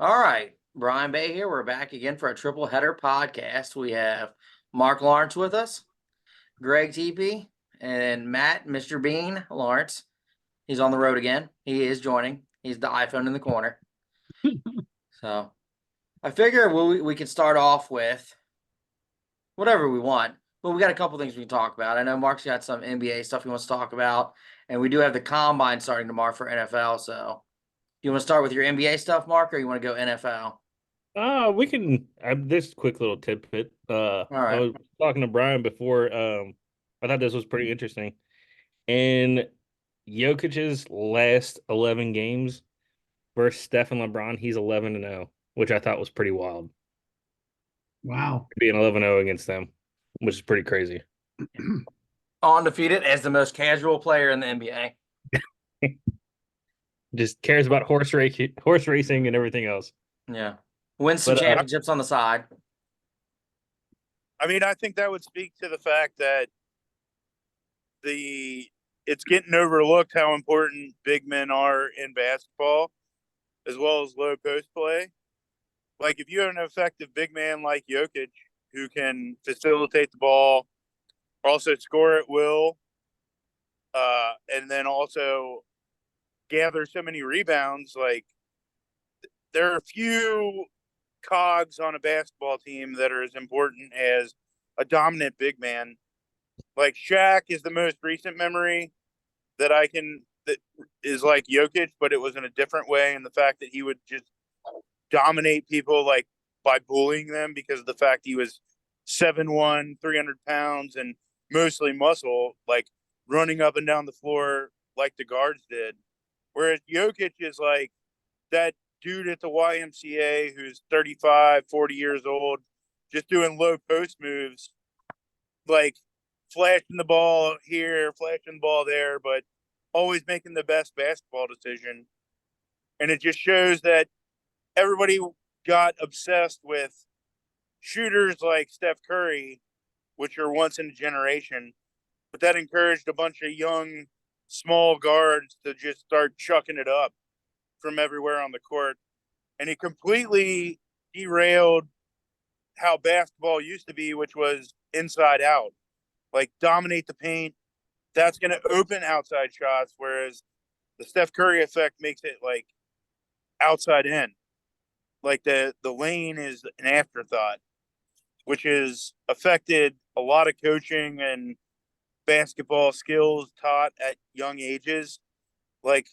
All right, Brian Bay here. We're back again for a triple header podcast. We have Mark Lawrence with us, Greg TP, and Matt, Mr. Bean Lawrence. He's on the road again. He is joining. He's the iPhone in the corner. So I figure we can start off with whatever we want. But we got a couple things we can talk about. I know Mark's got some NBA stuff he wants to talk about, and we do have the combine starting tomorrow for NFL. So you want to start with your NBA stuff, Mark, or you want to go NFL? We can this quick little tidbit. All I right. was talking to Brian before. I thought this was pretty interesting. In Jokic's last 11 games versus Steph and LeBron, he's 11-0, which I thought was pretty wild. Wow. Being 11-0 against them, which is pretty crazy. Undefeated as the most casual player in the NBA. Just cares about horse racing and everything else. Yeah. Wins some But championships on the side. I mean, I think that would speak to the fact that it's getting overlooked how important big men are in basketball, as well as low post play. Like if you have an effective big man like Jokic who can facilitate the ball, also score at will, and then also gather so many rebounds, like there are a few cogs on a basketball team that are as important as a dominant big man. Like Shaq is the most recent memory that is like Jokic, but it was in a different way, and the fact that he would just dominate people like by bullying them because of the fact he was 7'1", 300 pounds, and mostly muscle, like running up and down the floor like the guards did. Whereas Jokic is like that dude at the YMCA who's 35, 40 years old, just doing low post moves, like flashing the ball here, flashing the ball there, but always making the best basketball decision. And it just shows that everybody got obsessed with shooters like Steph Curry, which are once in a generation, but that encouraged a bunch of young, small guards to just start chucking it up from everywhere on the court. And it completely derailed how basketball used to be, which was inside out, like dominate the paint. That's going to open outside shots, whereas the Steph Curry effect makes it like outside in. Like the lane is an afterthought, which has affected a lot of coaching and basketball skills taught at young ages, like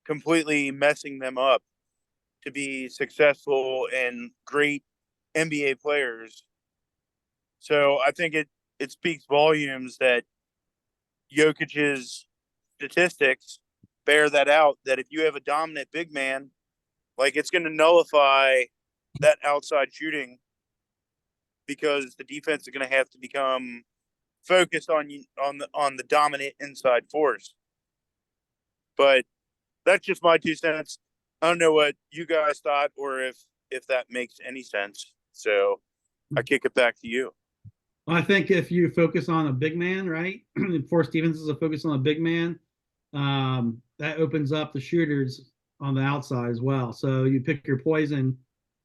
completely messing them up to be successful and great NBA players. So I think it speaks volumes that Jokic's statistics bear that out, that if you have a dominant big man, like it's going to nullify that outside shooting because the defense is going to have to become focused on the dominant inside force. But that's just my 2 cents. I don't know what you guys thought or if that makes any sense. So I kick it back to you. I think if you focus on a big man, right, force defenses to focus on a big man, that opens up the shooters on the outside as well. So you pick your poison.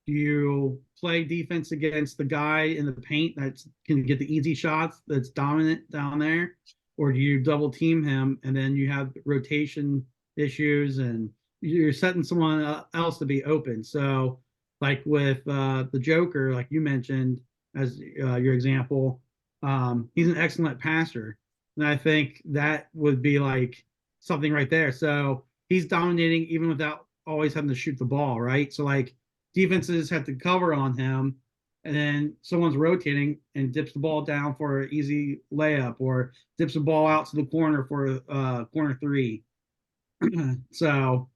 Do you play defense against the guy in the paint that can get the easy shots that's dominant down there? Or do you double team him and then you have rotation issues and you're setting someone else to be open? So, like with the Joker, like you mentioned as your example, he's an excellent passer. And I think that would be like something right there. So he's dominating even without always having to shoot the ball, right? So like defenses have to cover on him, and then someone's rotating and dips the ball down for an easy layup or dips the ball out to the corner for corner three. So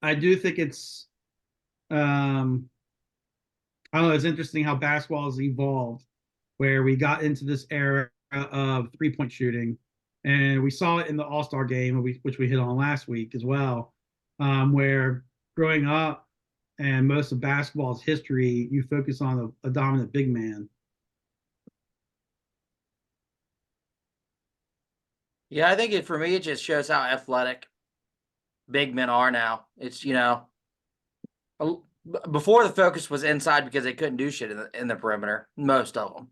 I do think it's I don't know, it's interesting how basketball has evolved where we got into this era of 3-point shooting. And we saw it in the All Star game, which we hit on last week as well, where growing up and most of basketball's history, you focus on a dominant big man. Yeah, I think for me, it just shows how athletic big men are now. It's, before the focus was inside because they couldn't do shit in the perimeter, most of them.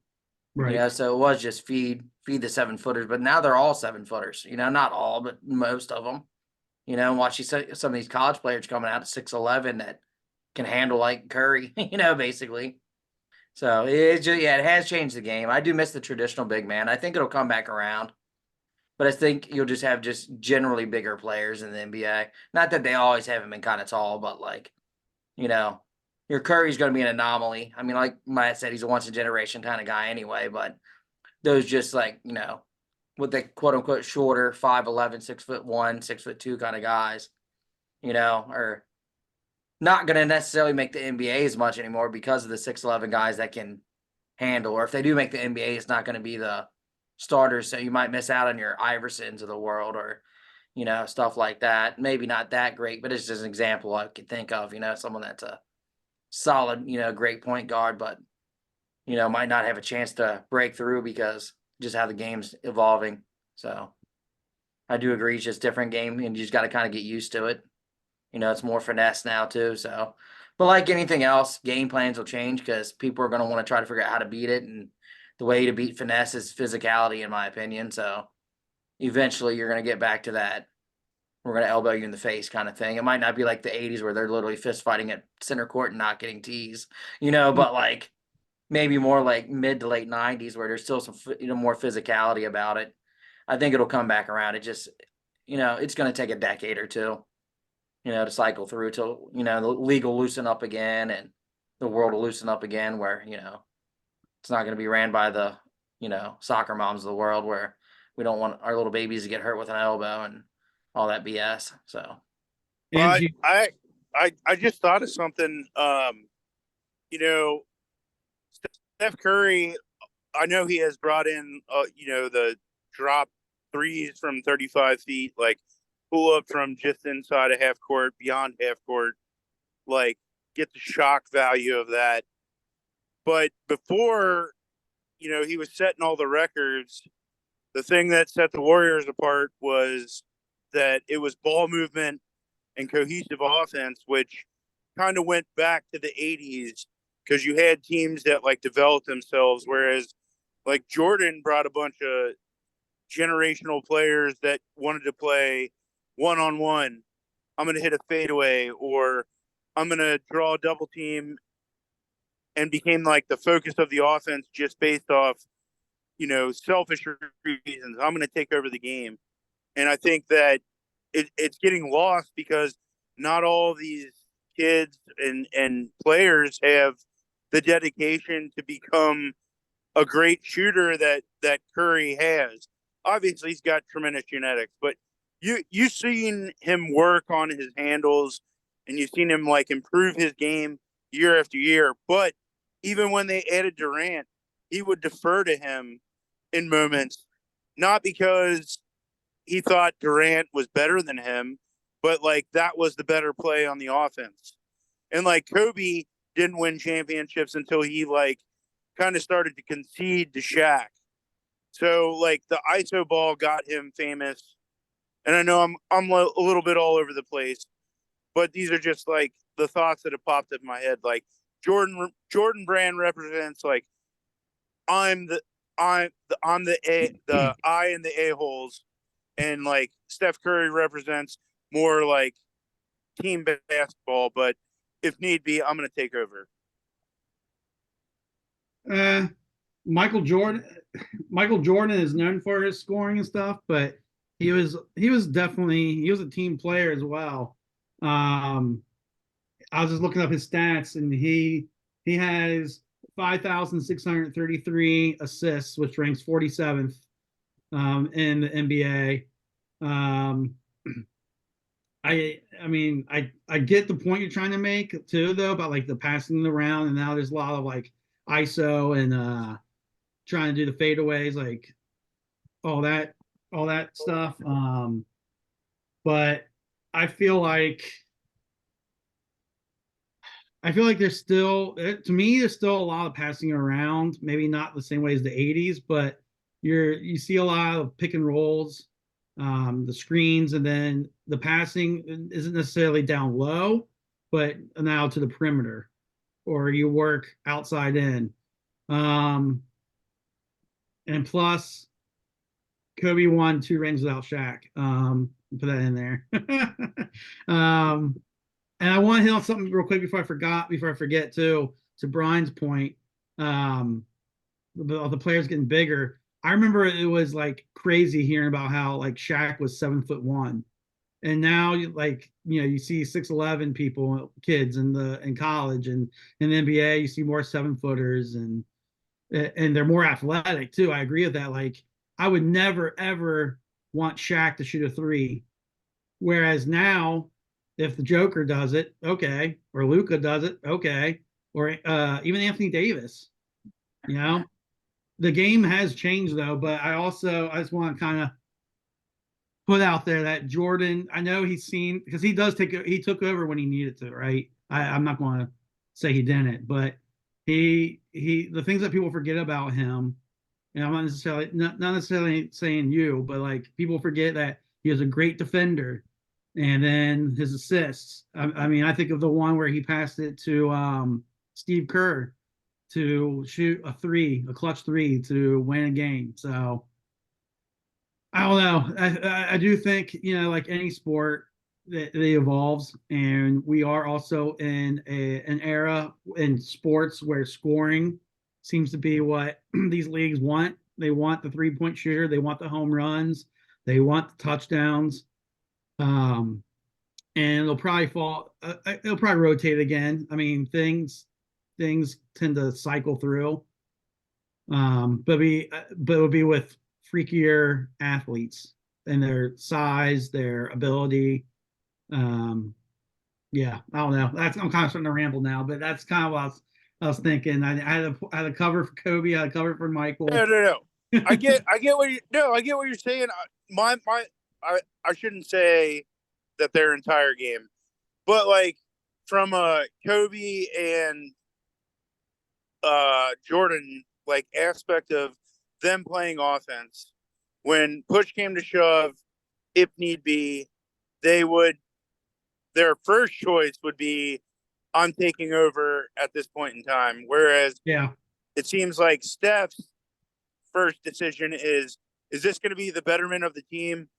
Right. You know, so it was just feed the 7-footers, but now they're all 7-footers. You know, not all, but most of them. You know, watch some of these college players coming out at 6'11" that can handle like Curry. You know, basically. So it has changed the game. I do miss the traditional big man. I think it'll come back around, but I think you'll just have generally bigger players in the NBA. Not that they always haven't been kind of tall, but like, you know, your Curry's going to be an anomaly. I mean, like Matt said, he's a once in a generation kind of guy anyway, but those just like, you know, with the quote unquote shorter 5'11", 6'1", 6'2" kind of guys, you know, are not going to necessarily make the NBA as much anymore because of the 6'11" guys that can handle. Or if they do make the NBA, it's not going to be the starters. So you might miss out on your Iversons of the world or, you know, stuff like that. Maybe not that great, but it's just an example I could think of, you know, someone that's a solid, you know, great point guard, but, you know, might not have a chance to break through because just how the game's evolving. So I do agree. It's just different game and you just got to kind of get used to it. You know, it's more finesse now too. So, but like anything else, game plans will change because people are going to want to try to figure out how to beat it. And the way to beat finesse is physicality, in my opinion. So eventually you're going to get back to that. We're going to elbow you in the face kind of thing. It might not be like the 80s where they're literally fist fighting at center court and not getting tees, you know, but like maybe more like mid to late 90s where there's still some, you know, more physicality about it. I think it'll come back around. It just, you know, it's going to take a decade or two, you know, to cycle through till, you know, the league will loosen up again and the world will loosen up again where, you know, it's not going to be ran by the, you know, soccer moms of the world where we don't want our little babies to get hurt with an elbow and all that BS. So, Well, Angie, I just thought of something. You know, Steph Curry, I know he has brought in, you know, the drop threes from 35 feet, like pull up from just inside of half court, beyond half court, like get the shock value of that. But before, you know, he was setting all the records, the thing that set the Warriors apart was that it was ball movement and cohesive offense, which kind of went back to the 80s because you had teams that like developed themselves, whereas like Jordan brought a bunch of generational players that wanted to play one-on-one. I'm going to hit a fadeaway or I'm going to draw a double team and became like the focus of the offense just based off, you know, selfish reasons. I'm going to take over the game. And I think that it's getting lost because not all these kids and players have the dedication to become a great shooter that Curry has. Obviously, he's got tremendous genetics, but you've seen him work on his handles and you've seen him like improve his game year after year. But even when they added Durant, he would defer to him in moments, not because he thought Durant was better than him, but like that was the better play on the offense. And like Kobe didn't win championships until he like kind of started to concede to Shaq. So like the ISO ball got him famous. And I know I'm a little bit all over the place, but these are just like the thoughts that have popped in my head. Like Jordan Brand represents like I'm the I and the a-holes, and like Steph Curry represents more like team basketball, but if need be, I'm going to take over. Michael Jordan is known for his scoring and stuff, but he was a team player as well. I was just looking up his stats, and he has 5,633 assists, which ranks 47th in the NBA. I mean, I get the point you're trying to make too, though, about like the passing around, and now there's a lot of like ISO and trying to do the fadeaways, like all that stuff. But I feel like there's still, to me, there's still a lot of passing around. Maybe not the same way as the 80s, but you see a lot of pick and rolls, the screens, and then the passing isn't necessarily down low. but now to the perimeter, or you work outside in. And plus, Kobe won 2 rings without Shaq. Put that in there. And I want to hit on something real quick before I forget too. To Brian's point, the players getting bigger. I remember it was like crazy hearing about how like Shaq was 7'1", and now you see 6'11" kids in college, and in the NBA you see more 7-footers, and they're more athletic too. I agree with that. Like I would never ever want Shaq to shoot a three, whereas now if the Joker does it, okay, or Luka does it, okay, or even Anthony Davis, you know, the game has changed though. But I just want to kind of put out there that Jordan, I know he's seen, because he took over when he needed to, right? I'm not going to say he didn't, but the things that people forget about him, and I'm not necessarily saying you, but like people forget that he was a great defender, and then his assists. I mean, I think of the one where he passed it to Steve Kerr to shoot a clutch three to win a game. So I don't know. I do think, like any sport, that it evolves, and we are also in an era in sports where scoring seems to be what these leagues want. They want the 3-point shooter, they want the home runs, they want the touchdowns, and it'll probably it'll probably rotate again. I mean, things tend to cycle through, but it'll be with freakier athletes and their size, their ability. Yeah, I don't know. I'm kind of starting to ramble now, but that's kind of what I was thinking. I had a cover for Kobe, I had a cover for Michael. No. I get what you're saying. I shouldn't say that their entire game, but like from a Kobe and Jordan like aspect of them playing offense, when push came to shove, if need be, their first choice would be, I'm taking over at this point in time. Whereas it seems like Steph's first decision is this going to be the betterment of the team?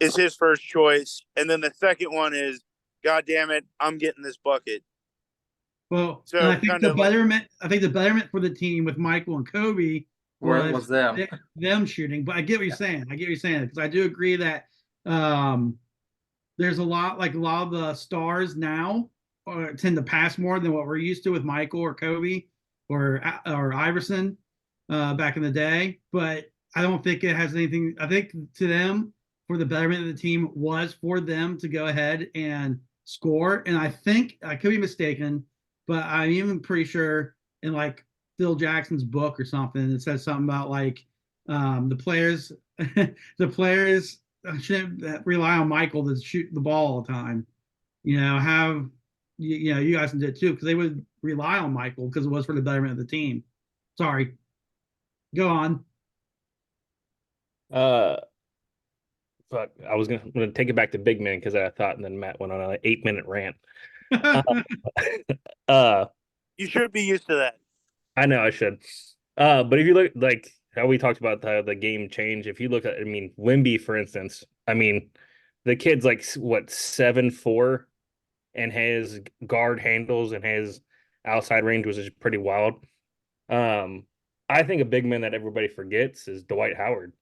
Is his first choice. And then the second one is, God damn it, I'm getting this bucket. Well, so I think the betterment for the team with Michael and Kobe was them shooting. But I get what you're saying. Because I do agree that there's a lot of the stars now tend to pass more than what we're used to with Michael or Kobe or Iverson back in the day. But I don't think it has anything. I think to them, for the betterment of the team, was for them to go ahead and score. And I think I could be mistaken, but I'm even pretty sure in like Phil Jackson's book or something, it says something about like the players shouldn't rely on Michael to shoot the ball all the time. You guys did too, because they would rely on Michael because it was for the betterment of the team. Sorry. Go on. Fuck, I'm gonna take it back to big man because I thought, and then Matt went on an 8-minute rant. You should be used to that. I know I should. But if you look like how we talked about the game change, if you look at, I mean, Wimby, for instance, I mean, the kid's like what, 7'4", and has guard handles and has outside range, which is pretty wild. I think a big man that everybody forgets is Dwight Howard.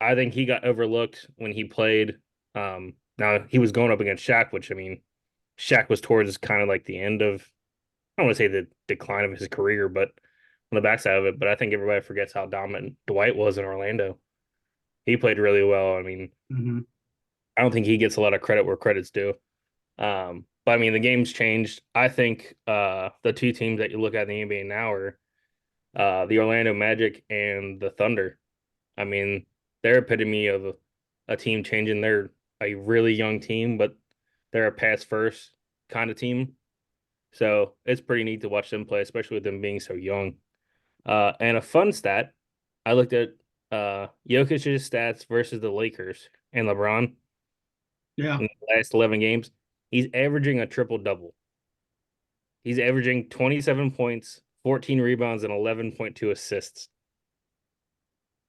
I think he got overlooked when he played. Now he was going up against Shaq, which, I mean, Shaq was towards kind of like the end of, I don't want to say the decline of his career, but on the backside of it. But I think everybody forgets how dominant Dwight was in Orlando. He played really well. I mean, I don't think he gets a lot of credit where credit's due. But I mean, the game's changed. I think the two teams that you look at in the NBA now are the Orlando Magic and the Thunder. I mean, they're epitome of a team changing. They're a really young team, but they're a pass first kind of team. So it's pretty neat to watch them play, especially with them being so young. And a fun stat, I looked at Jokic's stats versus the Lakers and LeBron. Yeah. In the last 11 games. He's averaging a triple-double. He's averaging 27 points, 14 rebounds, and 11.2 assists.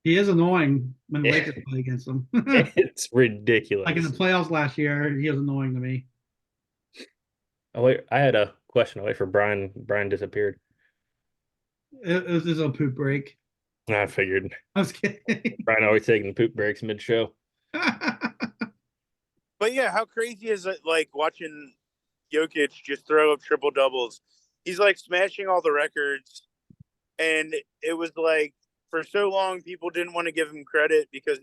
He is annoying when the Lakers play against him. It's ridiculous. Like in the playoffs last year, he was annoying to me. Oh, wait, I had a question. I'll wait for Brian. Brian disappeared. It was just a poop break. I figured. I was kidding. Brian always taking the poop breaks mid-show. But yeah, how crazy is it like watching Jokic just throw up triple doubles? He's like smashing all the records. And it was like for so long people didn't want to give him credit because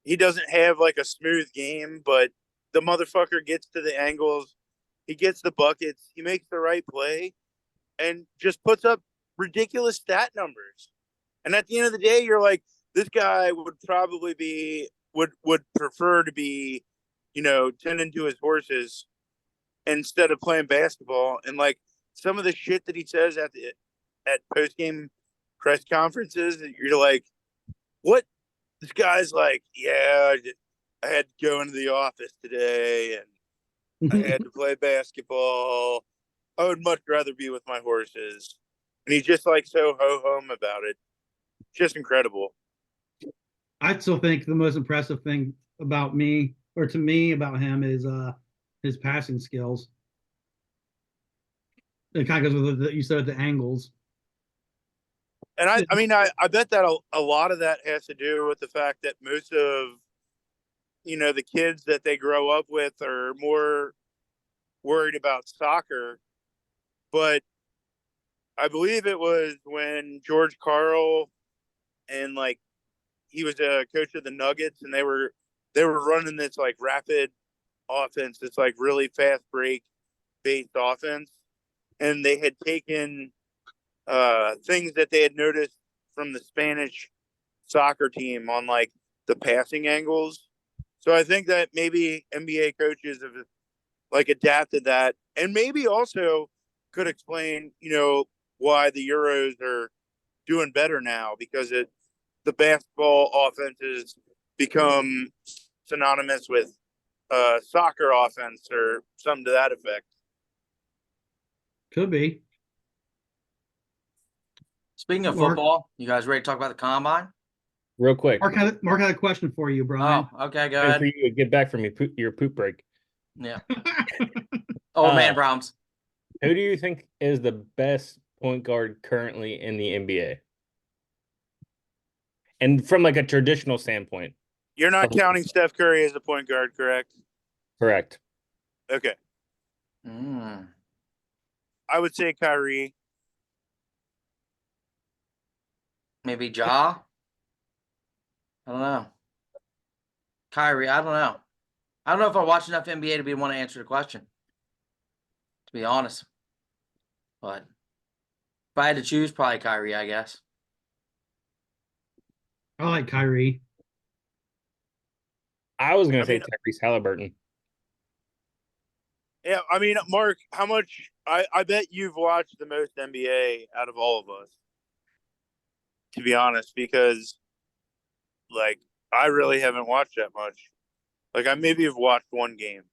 he doesn't have like a smooth game, but the motherfucker gets to the angles, he gets the buckets, he makes the right play, and just puts up ridiculous stat numbers. And at the end of the day, you're like, this guy would probably be would prefer to be, tending to his horses instead of playing basketball. And like some of the shit that he says at post game press conferences, you're like, what? This guy's like, yeah, I had to go into the office today and I had to play basketball. I would much rather be with my horses. And he's just like so ho-hum about it. Just incredible. I still think the most impressive thing about me, or to me about him, is his passing skills. It kind of goes with what you said, the angles. And I bet that a lot of that has to do with the fact that most of, the kids that they grow up with are more worried about soccer. But I believe it was when George Karl and like he was a coach of the Nuggets and they were running this like rapid offense, this like really fast break based offense. And they had taken things that they had noticed from the Spanish soccer team on like the passing angles. So I think that maybe NBA coaches have like adapted that, and maybe also could explain, why the Euros are doing better now, because the basketball offenses become synonymous with soccer offense or something to that effect. Could be. Speaking of Mark. football, you guys ready to talk about the combine? Real quick. Mark had a question for you, Brian. Oh, okay, go For ahead. you to get back from your poop break. Yeah. Oh, man, problems. Who do you think is the best point guard currently in the NBA? And from like a traditional standpoint. You're not counting Steph Curry as a point guard, correct? Correct. Okay. I would say Kyrie. Maybe Ja? I don't know. Kyrie, I don't know. I don't know if I watch enough NBA to be want to answer the question, to be honest. But if I had to choose, probably Kyrie, I guess. I like Kyrie. I was going to say Tyrese Halliburton. Yeah, Mark, how much? I bet you've watched the most NBA out of all of us, to be honest, because like I really haven't watched that much. Like I maybe have watched one game.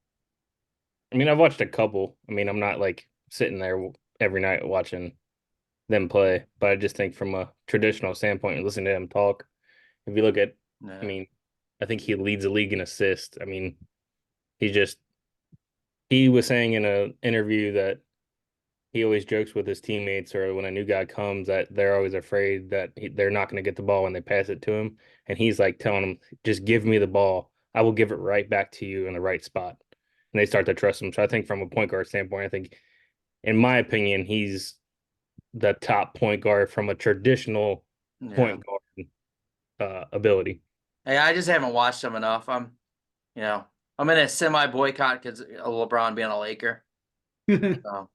I've watched a couple. I'm not like sitting there every night watching them play, but I just think from a traditional standpoint and listening to him talk, if you look at, I think he leads the league in assists. He was saying in an interview that he always jokes with his teammates, or when a new guy comes, that they're always afraid that they're not going to get the ball when they pass it to him. And he's like telling them, just give me the ball. I will give it right back to you in the right spot. And they start to trust him. So I think from a point guard standpoint, I think, in my opinion, he's the top point guard from a traditional point guard ability. Hey, I just haven't watched him enough. I'm in a semi boycott because of LeBron being a Laker. So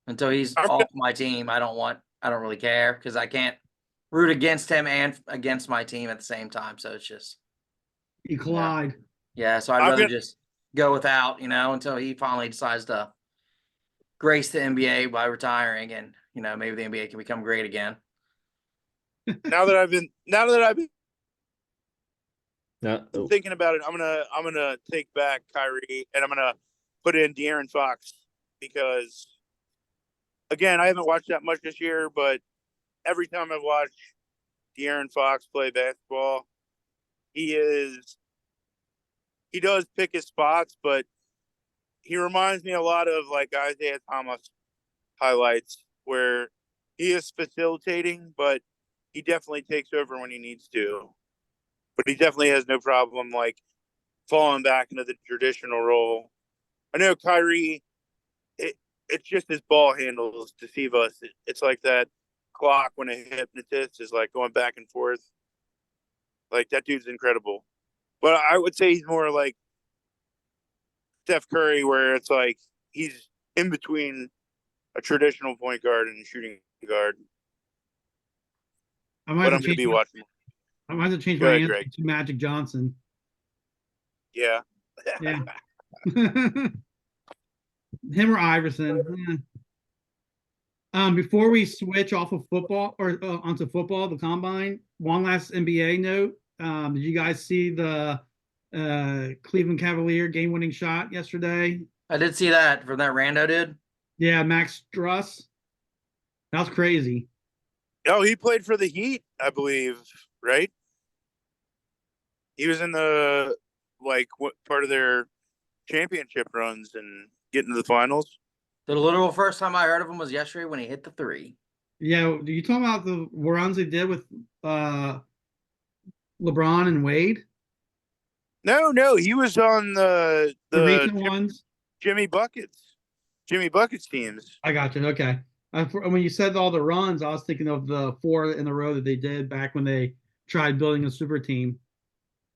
until he's off my team, I don't really care because I can't root against him and against my team at the same time. So it's just you collide. Yeah, so I'd rather just go without, until he finally decides to grace the NBA by retiring, and maybe the NBA can become great again. Now that I've been thinking about it, I'm gonna take back Kyrie, and I'm gonna put in De'Aaron Fox because, again, I haven't watched that much this year, but every time I've watched De'Aaron Fox play basketball, he does pick his spots, but he reminds me a lot of like Isaiah Thomas highlights where he is facilitating, but he definitely takes over when he needs to. But he definitely has no problem like falling back into the traditional role. I know Kyrie, it's just his ball handles deceive us. It's like that clock when a hypnotist is like going back and forth. Like that dude's incredible. But I would say he's more like Steph Curry, where it's like he's in between a traditional point guard and a shooting guard. I might But have I'm to going to change be my, watching. I might have to change Go my ahead, answer Greg. to Magic Johnson. Yeah. Yeah. Him or Iverson. Eh. Before we switch off of football or onto football, the combine, one last NBA note. Did you guys see the Cleveland Cavalier game-winning shot yesterday? I did see that from that rando dude. Yeah, Max Struss. That was crazy. Oh, he played for the Heat, I believe, right? He was in the like what part of their championship runs and getting to the finals. The literal first time I heard of him was yesterday when he hit the three. Yeah, do you talk about the runs they did with LeBron and Wade? No, he was on The recent ones? Jimmy Buckets teams. I got you. Okay. When you said all the runs, I was thinking of the 4 in a row that they did back when they tried building a super team.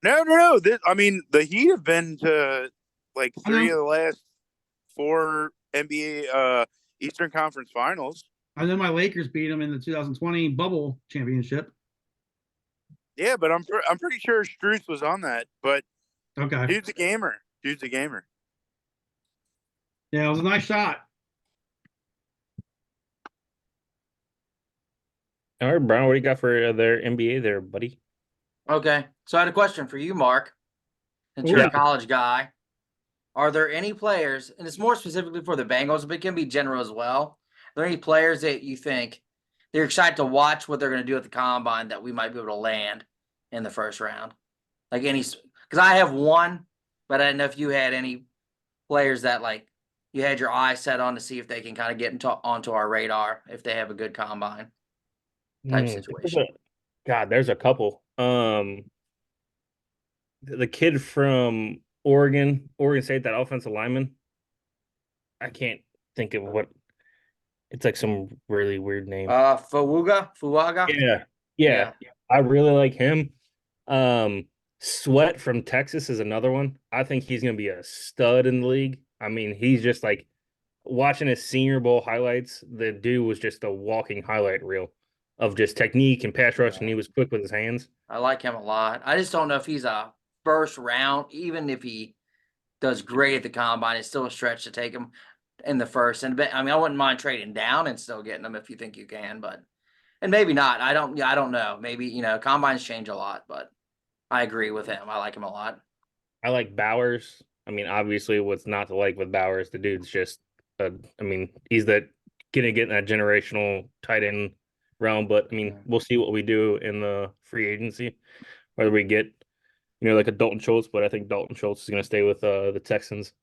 No. I mean, the Heat have been to like I 3 of know, the last 4 NBA Eastern Conference Finals. I know my Lakers beat them in the 2020 bubble championship. Yeah, but I'm pretty sure Strus was on that. But Okay. dude's a gamer. Dude's a gamer. Yeah, it was a nice shot. All right, Brian, what do you got for their NBA there, buddy? Okay. So I had a question for you, Mark, since Ooh. you're a college guy. Are there any players, and it's more specifically for the Bengals, but it can be general as well. Are there any players that you think they're excited to watch what they're going to do at the combine that we might be able to land in the first round? Like any, because I have one, but I didn't know if you had any players that like you had your eye set on to see if they can kind of get onto our radar if they have a good combine type situation. God, there's a couple. The kid from Oregon State, that offensive lineman. I can't think of what. It's like some really weird name. Fuaga. Yeah. I really like him. Sweat from Texas is another one. I think he's gonna be a stud in the league. I mean, he's just like watching his Senior Bowl highlights. The dude was just a walking highlight reel of just technique and pass rush, and he was quick with his hands. I like him a lot. I just don't know if he's a first round, even if he does great at the combine, it's still a stretch to take him in the first. And I mean, I wouldn't mind trading down and still getting him if you think you can, but and maybe not. I don't know. Maybe, combines change a lot, but I agree with him. I like him a lot. I like Bowers. I mean, obviously, what's not to like with Bowers? The dude's just, I mean, he's that gonna get in that generational tight end realm. But I mean, we'll see what we do in the free agency, whether we get, like a Dalton Schultz. But I think Dalton Schultz is gonna stay with the Texans.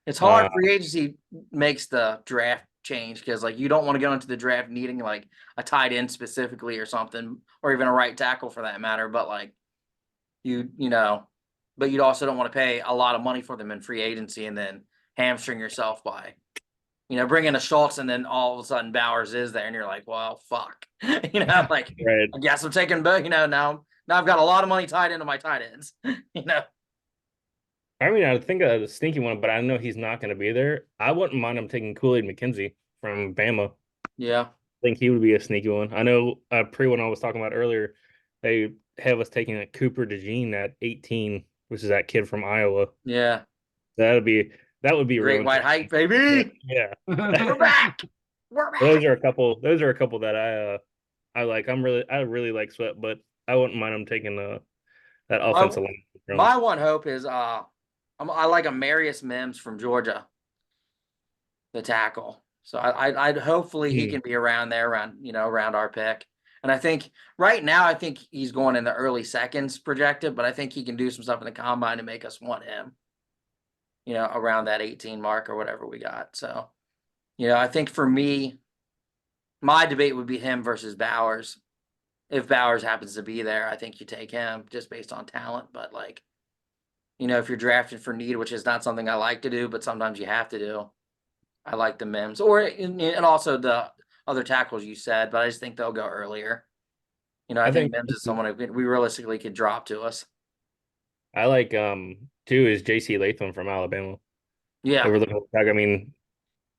It's hard. Free agency makes the draft change because like you don't want to go into the draft needing like a tight end specifically or something, or even a right tackle for that matter. But like but you also don't want to pay a lot of money for them in free agency and then hamstring yourself by, bringing a Schultz and then all of a sudden Bowers is there and you're like, well, fuck, like Right. I guess I'm taking, now I've got a lot of money tied into my tight ends, I mean, I think a sneaky one, but I know he's not going to be there. I wouldn't mind him taking Kool-Aid McKenzie from Bama. Yeah. I think he would be a sneaky one. I know when I was talking about earlier, they have us taking a Cooper DeJean at 18, which is that kid from Iowa. Yeah. That would be Great real white height, baby. Yeah. We're back. We're back. Those are a couple that I like. I really like Sweat, but I wouldn't mind him taking that offensive line. My one hope is I like a Marius Mims from Georgia, the tackle. So I'd hopefully he Hmm. can be around there, around our pick. And I think right now I think he's going in the early seconds projected, but I think he can do some stuff in the combine to make us want him. Around that 18 mark or whatever we got. So, I think for me, my debate would be him versus Bowers. If Bowers happens to be there, I think you take him just based on talent. But like, if you're drafted for need, which is not something I like to do, but sometimes you have to do. I like the Mims and also the other tackles you said, but I just think they'll go earlier. I I think think Mims is someone who we realistically could drop to us. I like too is JC Latham from Alabama. If Yeah, we're looking at, I mean,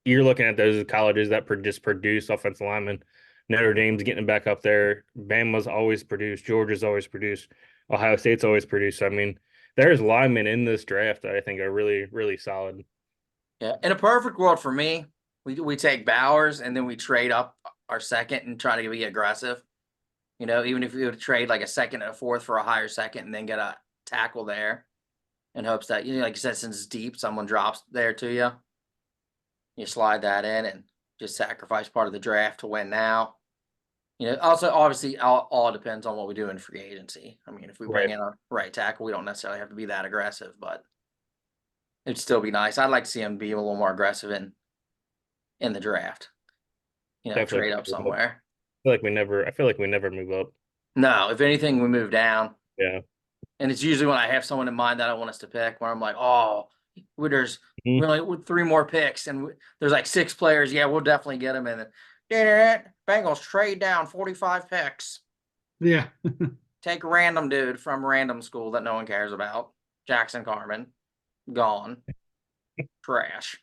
you're looking at those colleges that just produce offensive linemen. Notre Dame's getting back up there. Bama's always produced. Georgia's always produced. Ohio State's always produced. I mean, there's linemen in this draft that I think are really, really solid. yeah. In a perfect world for me, we take Bowers and then we trade up our second and try to be aggressive. Even if we would trade like a second and a fourth for a higher second and then get a tackle there in hopes that, like you said, since it's deep, someone drops there to you. You slide that in and just sacrifice part of the draft to win now. Also, obviously, all depends on what we do in free agency. I mean, if we bring Right. in a right tackle, we don't necessarily have to be that aggressive, but it'd still be nice. I'd like to see him be a little more aggressive in the draft. Definitely. Trade up somewhere. I feel like we never move up. No, if anything, we move down. Yeah. And it's usually when I have someone in mind that I want us to pick, where I'm like, oh, there's Mhm. really with 3 more picks, and there's like 6 players. Yeah, we'll definitely get them. And then Bengals trade down 45 picks. Yeah. Take a random dude from random school that no one cares about. Jackson Carmen, gone, trash.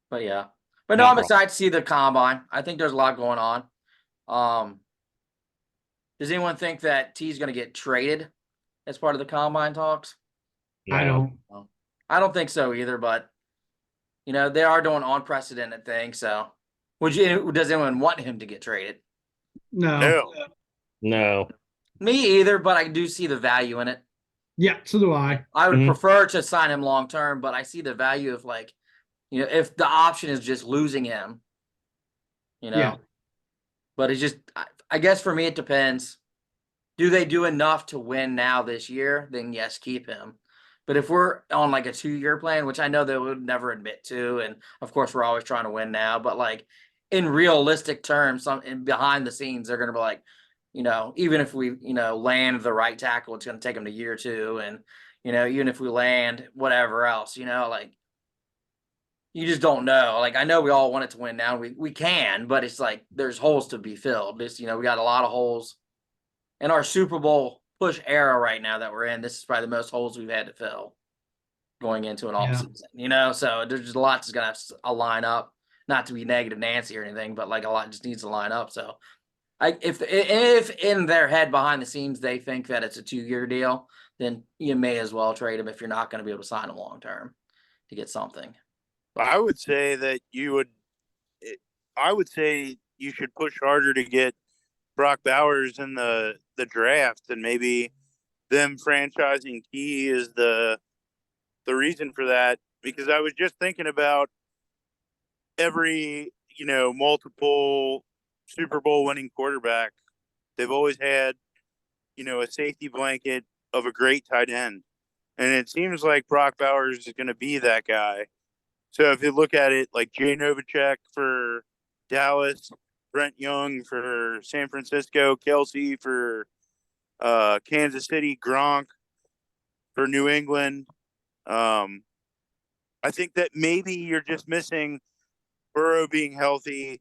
But yeah, but no, Not I'm wrong. excited to see the combine. I think there's a lot going on. Does anyone think that T's going to get traded as part of the combine talks? I No. don't. No. I don't think so either, but they are doing unprecedented things. So, does anyone want him to get traded? No. No. No. Me either, but I do see the value in it. Yeah. So do I. I would Mhm. prefer to sign him long term, but I see the value of like, if the option is just losing him, Yeah. But it's just, I guess for me, it depends. Do they do enough to win now this year? Then yes, keep him. But if we're on like a 2-year plan, which I know they would never admit to, and of course we're always trying to win now, but like in realistic terms, behind the scenes, they're going to be like, even if we, land the right tackle, it's going to take them a year or two, and even if we land whatever else, like you just don't know. Like I know we all want it to win now. We can, but it's like there's holes to be filled. We got a lot of holes in our Super Bowl push era right now that we're in. This is probably the most holes we've had to fill going into an off Yeah. season. So there's just a lot that's gonna have to line up. Not to be negative Nancy or anything, but like a lot just needs to line up. So if in their head behind the scenes they think that it's a 2-year deal, then you may as well trade them if you're not going to be able to sign them long term to get something. I would say that I would say you should push harder to get Brock Bowers in the draft, and maybe them franchising Key is the reason for that. Because I was just thinking about every multiple Super Bowl winning quarterback. They've always had a safety blanket of a great tight end, and it seems like Brock Bowers is going to be that guy. So if you look at it, like Jay Novacek for Dallas, Brent Young for San Francisco, Kelsey for Kansas City, Gronk for New England. I think that maybe you're just missing Burrow being healthy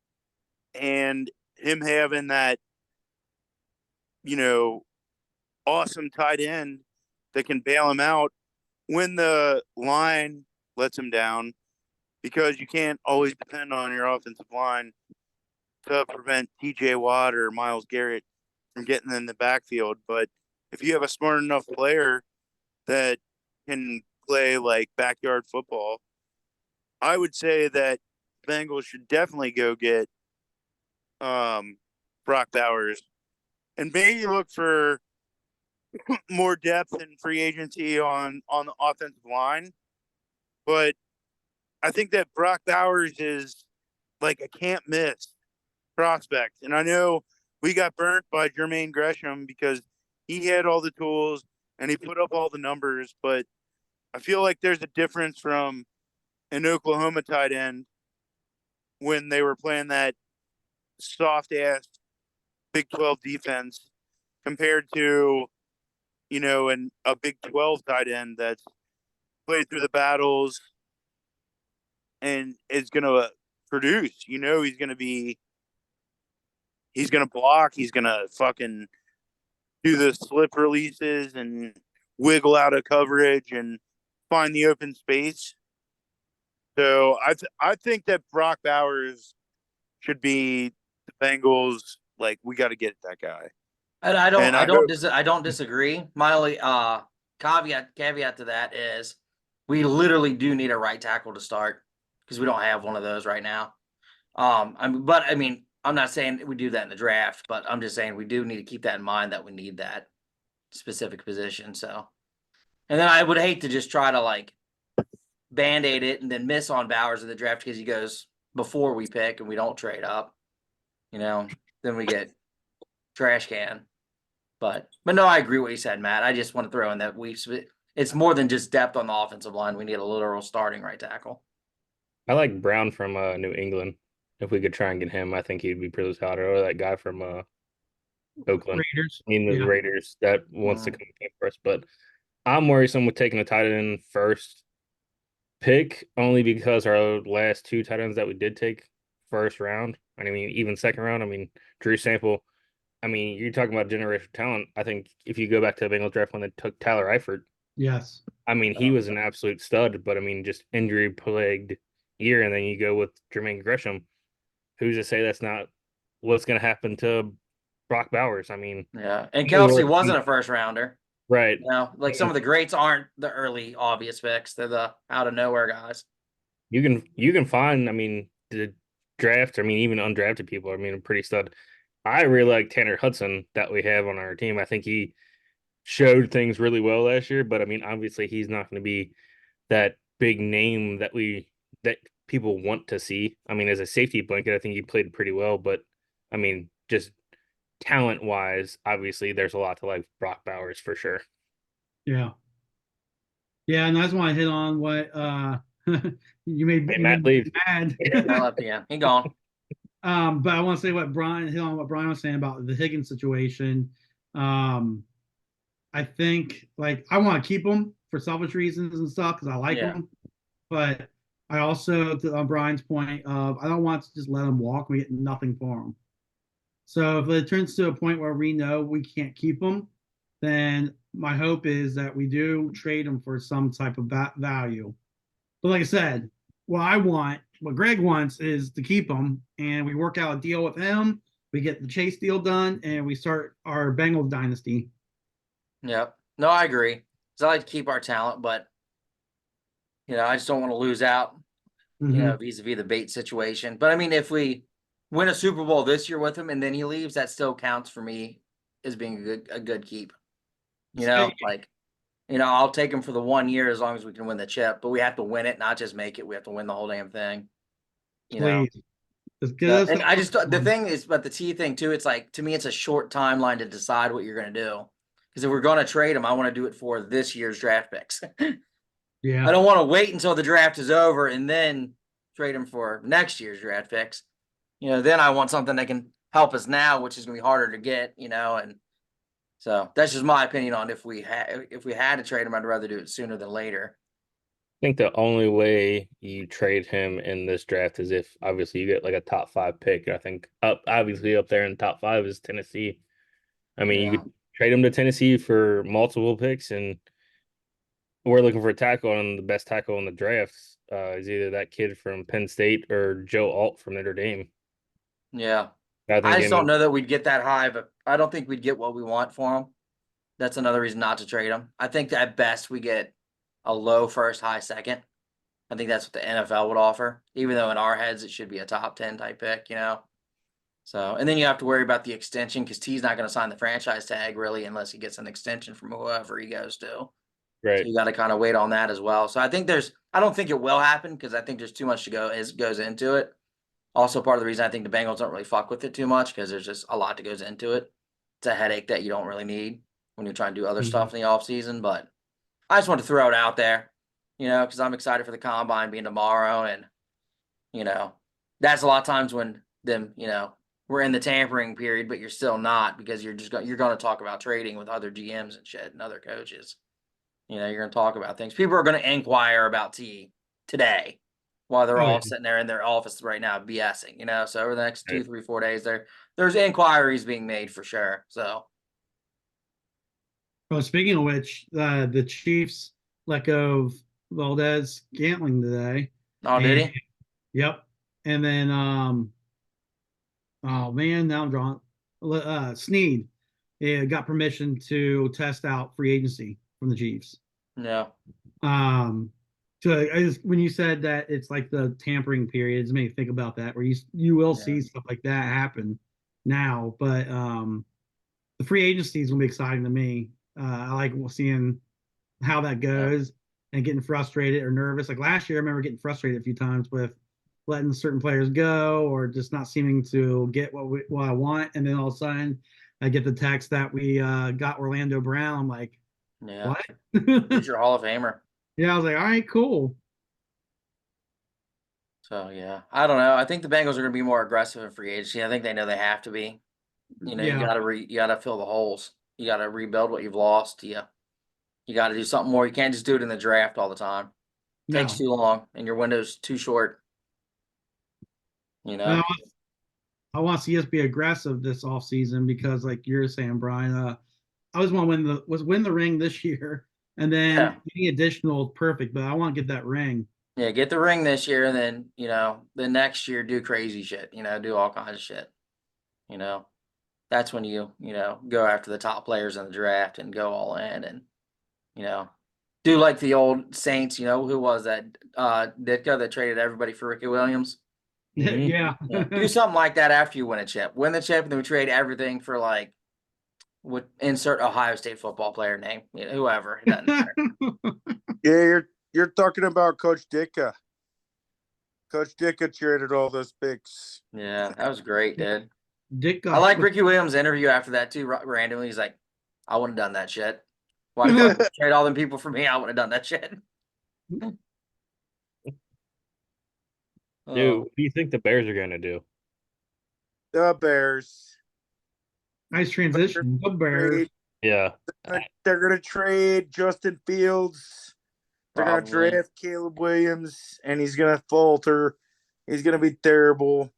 and him having that, awesome tight end that can bail him out when the line lets him down, because you can't always depend on your offensive line to prevent TJ Watt or Miles Garrett from getting in the backfield. But if you have a smart enough player that can play like backyard football, I would say that Bengals should definitely go get Brock Bowers and maybe look for more depth in free agency on the offensive line. but I think that Brock Bowers is like a can't miss prospect. And I know we got burnt by Jermaine Gresham because he had all the tools and he put up all the numbers, but I feel like there's a difference from an Oklahoma tight end when they were playing that soft ass Big 12 defense compared to, a Big 12 tight end that's played through the battles and is going to produce. He's going to block. He's going to fucking do the slip releases and wiggle out of coverage and find the open space. So I think that Brock Bowers should be the Bengals. Like, we got to get that guy. And And I don't disagree. My only caveat to that is we literally do need a right tackle to start because we don't have one of those right now. I'm not saying we do that in the draft, but I'm just saying we do need to keep that in mind that we need that specific position. So, and then I would hate to just try to like band-aid it and then miss on Bowers in the draft because he goes before we pick and we don't trade up. Then we get trash can. But no, I agree what you said, Matt. I just want to throw in that it's more than just depth on the offensive line. We need a literal starting right tackle. I like Brown from New England. If we could try and get him, I think he'd be pretty solid. Or that guy from Oakland. Raiders. I mean, the Yeah. Raiders that wants to come play for us. But I'm worrisome with taking a tight end first pick only because our last two tight ends that we did take first round, I mean, even second round, I mean, Drew Sample, I mean, you're talking about generational talent. I think if you go back to the Bengals draft when they took Tyler Eifert, Yes. I mean, he was an absolute stud, but I mean, just injury plagued year. And then you go with Jermaine Gresham. Who's to say that's not what's going to happen to Brock Bowers? I mean, yeah. And Kelsey wasn't a first rounder. Right. Like some of the greats aren't the early obvious picks. They're the out of nowhere guys. You can find, I mean, the draft, I mean, even undrafted people, I mean, are pretty stud. I really like Tanner Hudson that we have on our team. I think he showed things really well last year, but I mean, obviously he's not going to be that big name that people want to see. I mean, as a safety blanket, I think he played pretty well, but I mean, just talent wise, obviously there's a lot to like Brock Bowers for sure. Yeah. Yeah, and I just want to hit on what you made Matt leave. mad. I left again. He gone. But I want to say what Brian was saying about the Higgins situation. I think like I want to keep him for selfish reasons and stuff because I like him, but I also, on Brian's point, I don't want to just let him walk and we get nothing for him. So if it turns to a point where we know we can't keep him, then my hope is that we do trade him for some type of value. But like I said, what Greg wants is to keep him, and we work out a deal with him. We get the Chase deal done, and we start our Bengals dynasty. Yep. No, I agree. Because I like to keep our talent, but I just don't want to lose out. Vis-a-vis the Bates situation. But I mean, if we win a Super Bowl this year with him and then he leaves, that still counts for me as being a good keep. I'll take him for the 1 year as long as we can win the chip, but we have to win it, not just make it. We have to win the whole damn thing. Please. And I just, the thing is, but the T thing too, it's like, to me, it's a short timeline to decide what you're going to do. Because if we're going to trade him, I want to do it for this year's draft picks. Yeah. I don't want to wait until the draft is over and then trade him for next year's draft picks. Then I want something that can help us now, which is going to be harder to get, and so that's just my opinion on if we had to trade him, I'd rather do it sooner than later. I think the only way you trade him in this draft is if obviously you get like a top 5 pick. I think obviously up there in the top 5 is Tennessee. I mean, you could trade him to Tennessee for multiple picks, and we're looking for a tackle, and the best tackle in the draft is either that kid from Penn State or Joe Alt from Notre Dame. Yeah. I just don't know that we'd get that high, but I don't think we'd get what we want for him. That's another reason not to trade him. I think at best we get a low first, high second. I think that's what the NFL would offer, even though in our heads it should be a top 10 type pick, So, and then you have to worry about the extension because T's not going to sign the franchise tag really unless he gets an extension from whoever he goes to. Right. So you got to kind of wait on that as well. So I think there's I don't think it will happen because I think there's too much to goes into it. Also, part of the reason I think the Bengals don't really fuck with it too much because there's just a lot that goes into it. It's a headache that you don't really need when you're trying to do other stuff in the off season. But I just want to throw it out there, because I'm excited for the combine being tomorrow, and that's a lot of times when we're in the tampering period, but you're still not because you're going to talk about trading with other GMs and shit and other coaches. You're going to talk about things. People are going to inquire about T today while they're all sitting there in their office right now BSing. So over the next 2, 3, 4 days, there's inquiries being made for sure. So. Well, speaking of which, the Chiefs let go of Valdez Gantling today. Oh, did he? Yep. And then, oh man, now I'm drawing. Snead got permission to test out free agency from the Chiefs. Yeah. So when you said that it's like the tampering period, it made me think about that, where you will see stuff like that happen now. But the free agency is gonna be exciting to me. I like seeing how that goes and getting frustrated or nervous. Like last year, I remember getting frustrated a few times with letting certain players go or just not seeming to get what I want. And then all of a sudden, I get the text that we got Orlando Brown. I'm like, what? He's your Hall of Famer. Yeah, I was like, all right, cool. So yeah, I don't know. I think the Bengals are going to be more aggressive in free agency. I think they know they have to be. You gotta fill the holes. You gotta rebuild what you've lost. You gotta do something more. You can't just do it in the draft all the time. It takes too long, and your window's too short. I want to see us be aggressive this offseason because, like you're saying, Brian, I was want to win the ring this year, and then any additional is perfect. But I want to get that ring. Yeah, get the ring this year, and then the next year do crazy shit. Do all kinds of shit. That's when you go after the top players in the draft and go all in, and do like the old Saints. Who was that? Ditka that traded everybody for Ricky Williams. Yeah. Do something like that after you win a chip. Win the chip, and then we trade everything for would insert Ohio State football player name. Whoever. It doesn't matter. Yeah, you're talking about Coach Ditka. Coach Ditka traded all those picks. Yeah, that was great, dude. Dick I like Ricky Williams' interview after that too. Randomly, he's like, "I wouldn't have done that shit. Why do you trade all them people for me? I wouldn't have done that shit." Dude, what do you think the Bears are going to do? The Bears. Nice transition. The Bears. Yeah. They're going to trade Justin Fields. They're going to draft Caleb Williams, and he's going to falter. He's going to be terrible.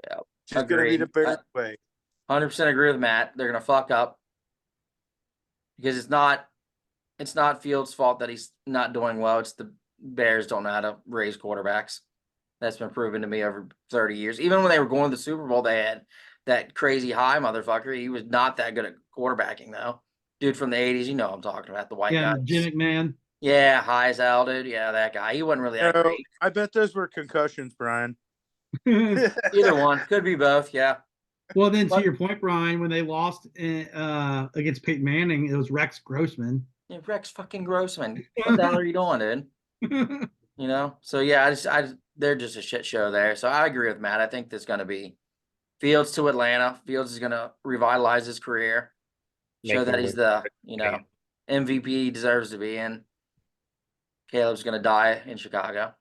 Yeah. Just going to be the Bears way. 100% agree with Matt. They're going to fuck up because it's not Fields' fault that he's not doing well. It's the Bears don't know how to raise quarterbacks. That's been proven to me over 30 years. Even when they were going to the Super Bowl, they had that crazy high motherfucker. He was not that good at quarterbacking, though. Dude from the 80s, you know what I'm talking about, the white guy. Jim McMahon. Yeah, high as hell, dude. Yeah, that guy. He wasn't really that great. I bet those were concussions, Brian. Either one. Could be both, yeah. Well, then to your point, Brian, when they lost against Peyton Manning, it was Rex Grossman. Yeah, Rex fucking Grossman. What the hell are you doing, dude? So yeah, they're just a shit show there. So I agree with Matt. I think there's going to be Fields to Atlanta. Fields is going to revitalize his career, show that he's the MVP he deserves to be in. Caleb's going to die in Chicago.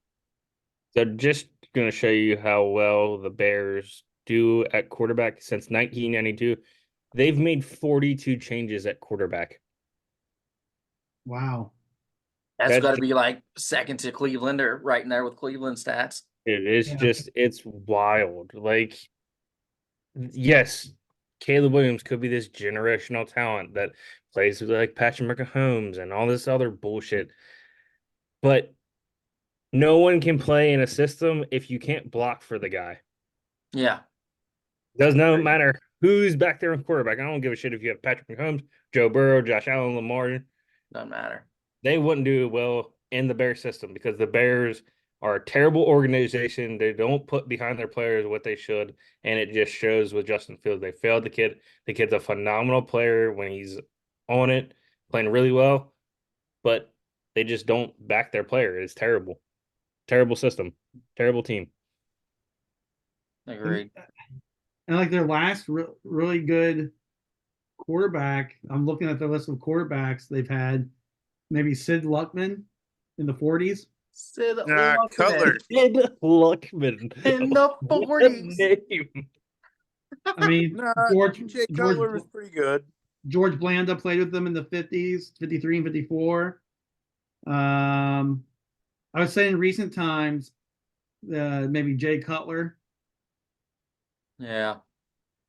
So just going to show you how well the Bears do at quarterback since 1992. They've made 42 changes at quarterback. Wow. That's got to be like second to Cleveland or right in there with Cleveland stats. It's wild. Like, yes, Caleb Williams could be this generational talent that plays with like Patrick Mahomes and all this other bullshit. But no one can play in a system if you can't block for the guy. Yeah. Does not matter who's back there in quarterback. I don't give a shit if you have Patrick Mahomes, Joe Burrow, Josh Allen, Lamar. Doesn't matter. They wouldn't do well in the Bears system because the Bears are a terrible organization. They don't put behind their players what they should, and it just shows with Justin Fields. They failed the kid. The kid's a phenomenal player when he's on it, playing really well, but They just don't back their player. It's terrible. Terrible system. Terrible team. Agreed. And like their last really good quarterback, I'm looking at the list of quarterbacks they've had. Maybe Sid Luckman in the 40s. Sid Cutler. Sid Luckman. in the What a 40s. name. I mean, Nah, Jay Cutler was pretty good. George Blanda played with them in the 50s, 53 and 54. I would say in recent times, maybe Jay Cutler. Yeah.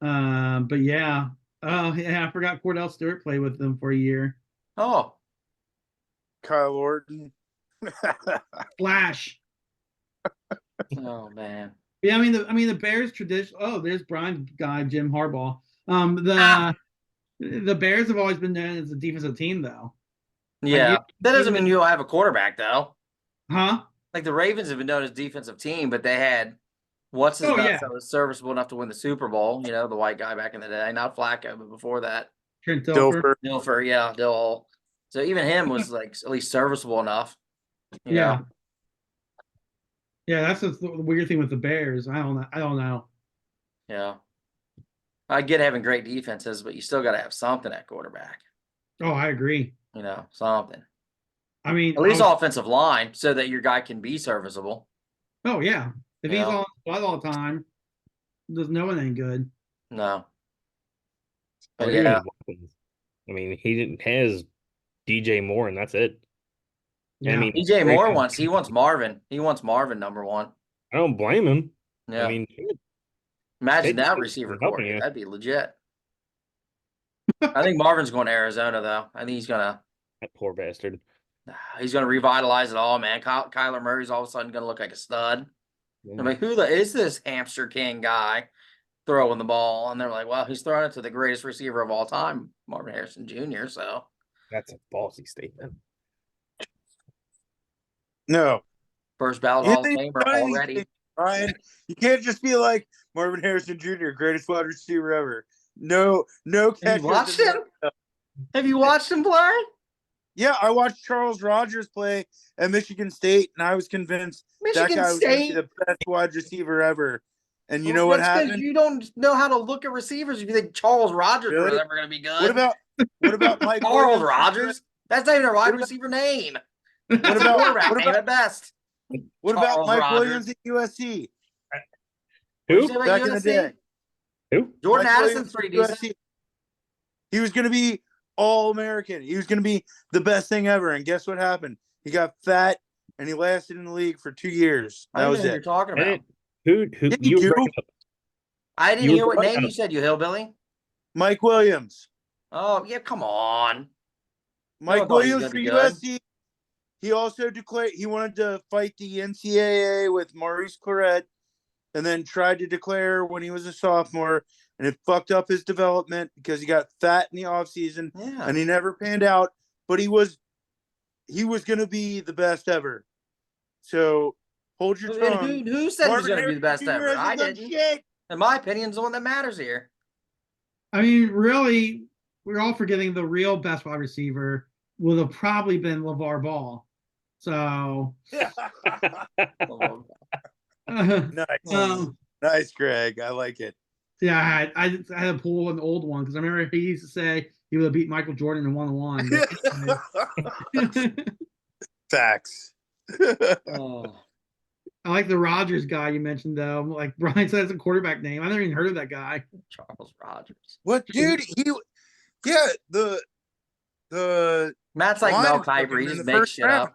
But yeah. Oh, yeah, I forgot Cordell Stewart played with them for a year. Oh, Kyle Orton. Flash. oh man. Yeah, I mean the Bears tradition. Oh, there's Brian's guy, Jim Harbaugh. The Bears have always been known as a defensive team, though. Yeah. Like, That doesn't mean you don't have a quarterback, though. Huh? Like the Ravens have been known as defensive team, but they had what's his nuts yeah. that was serviceable enough to win the Super Bowl. You know, the white guy back in the day, not Flacco, but before that, Trent Dilfer. Dilfer. Dilfer. Yeah, Dill. So even him was like at least serviceable enough. You Yeah. know? Yeah, that's the weird thing with the Bears. I don't know. Yeah. I get having great defenses, but you still got to have something at quarterback. Oh, I agree. You know, something. I mean, At least offensive line, so that your guy can be serviceable. Oh yeah, if he's Yeah. on spot all the time, there's no one ain't good. No. Or But even yeah, weapons. I mean, has DJ Moore, and that's it. Yeah. I mean, DJ Moore wants Marvin. He wants Marvin number one. I don't blame him. Yeah. I mean, Imagine They- that they- receiver helping core. you. That'd be legit. I think Marvin's going to Arizona though. I think that poor bastard. he's gonna revitalize it all, man. Kyler Murray's all of a sudden gonna look like a stud. Yeah. I'm like, who is this hamster king guy throwing the ball? And they're like, well, he's throwing it to the greatest receiver of all time, Marvin Harrison Jr. So That's a ballsy statement. No. first ballot You Hall of think Famer none of these already. things, Ryan, you can't just be like Marvin Harrison Jr., greatest wide receiver ever. No Have catches. you watched him? Have you watched him play? Yeah, I watched Charles Rogers play at Michigan State, and I was convinced that Michigan guy was going to be State. the best wide receiver ever. And you know what That's 'cause happened? you don't know how to look at receivers if you think Charles Rogers Really? was ever going to be good. What about Mike Charles Williams? Rogers? That's not even a wide What about- receiver name. What It's a about quarterback what name about at best. what about Charles Mike Rogers? Williams at USC What'd you say Who? about back in the USC? day? Who? Jordan Mike Addison's Williams pretty at decent. USC. He was going to be All-American. He was going to be the best thing ever. And guess what happened? He got fat, and he lasted in the league for 2 years. I That don't was know who you're it. talking about. Who Yeah, you you were do. breaking up. I didn't You hear were what name talking- you said, you hillbilly. Mike Williams. Oh, yeah, come on. Mike thought he was Williams gonna for be good. USC. He also declared he wanted to fight the NCAA with Maurice Claret, and then tried to declare when he was a sophomore, and it fucked up his development because he got fat in the offseason Yeah. and he never panned out. But he was going to be the best ever. So hold your And tongue. who said he was Marvin going to be the best Harrison Jr. ever? hasn't I done didn't. shit. In my opinion, is the one that matters here. I mean, really, we're all forgetting the real best wide receiver would have probably been LeVar Ball. So, Nice. Nice, Greg. I like it. yeah, I had to pull an old one because I remember he used to say he would have beat Michael Jordan in 1-on-1. Facts. Oh. I like the Rogers guy you mentioned though. Like Brian said, it's a quarterback name. I never even heard of that guy. Charles Rogers. What, dude? The Matt's like Lions Mel took him Kiper. He in just the makes first shit round.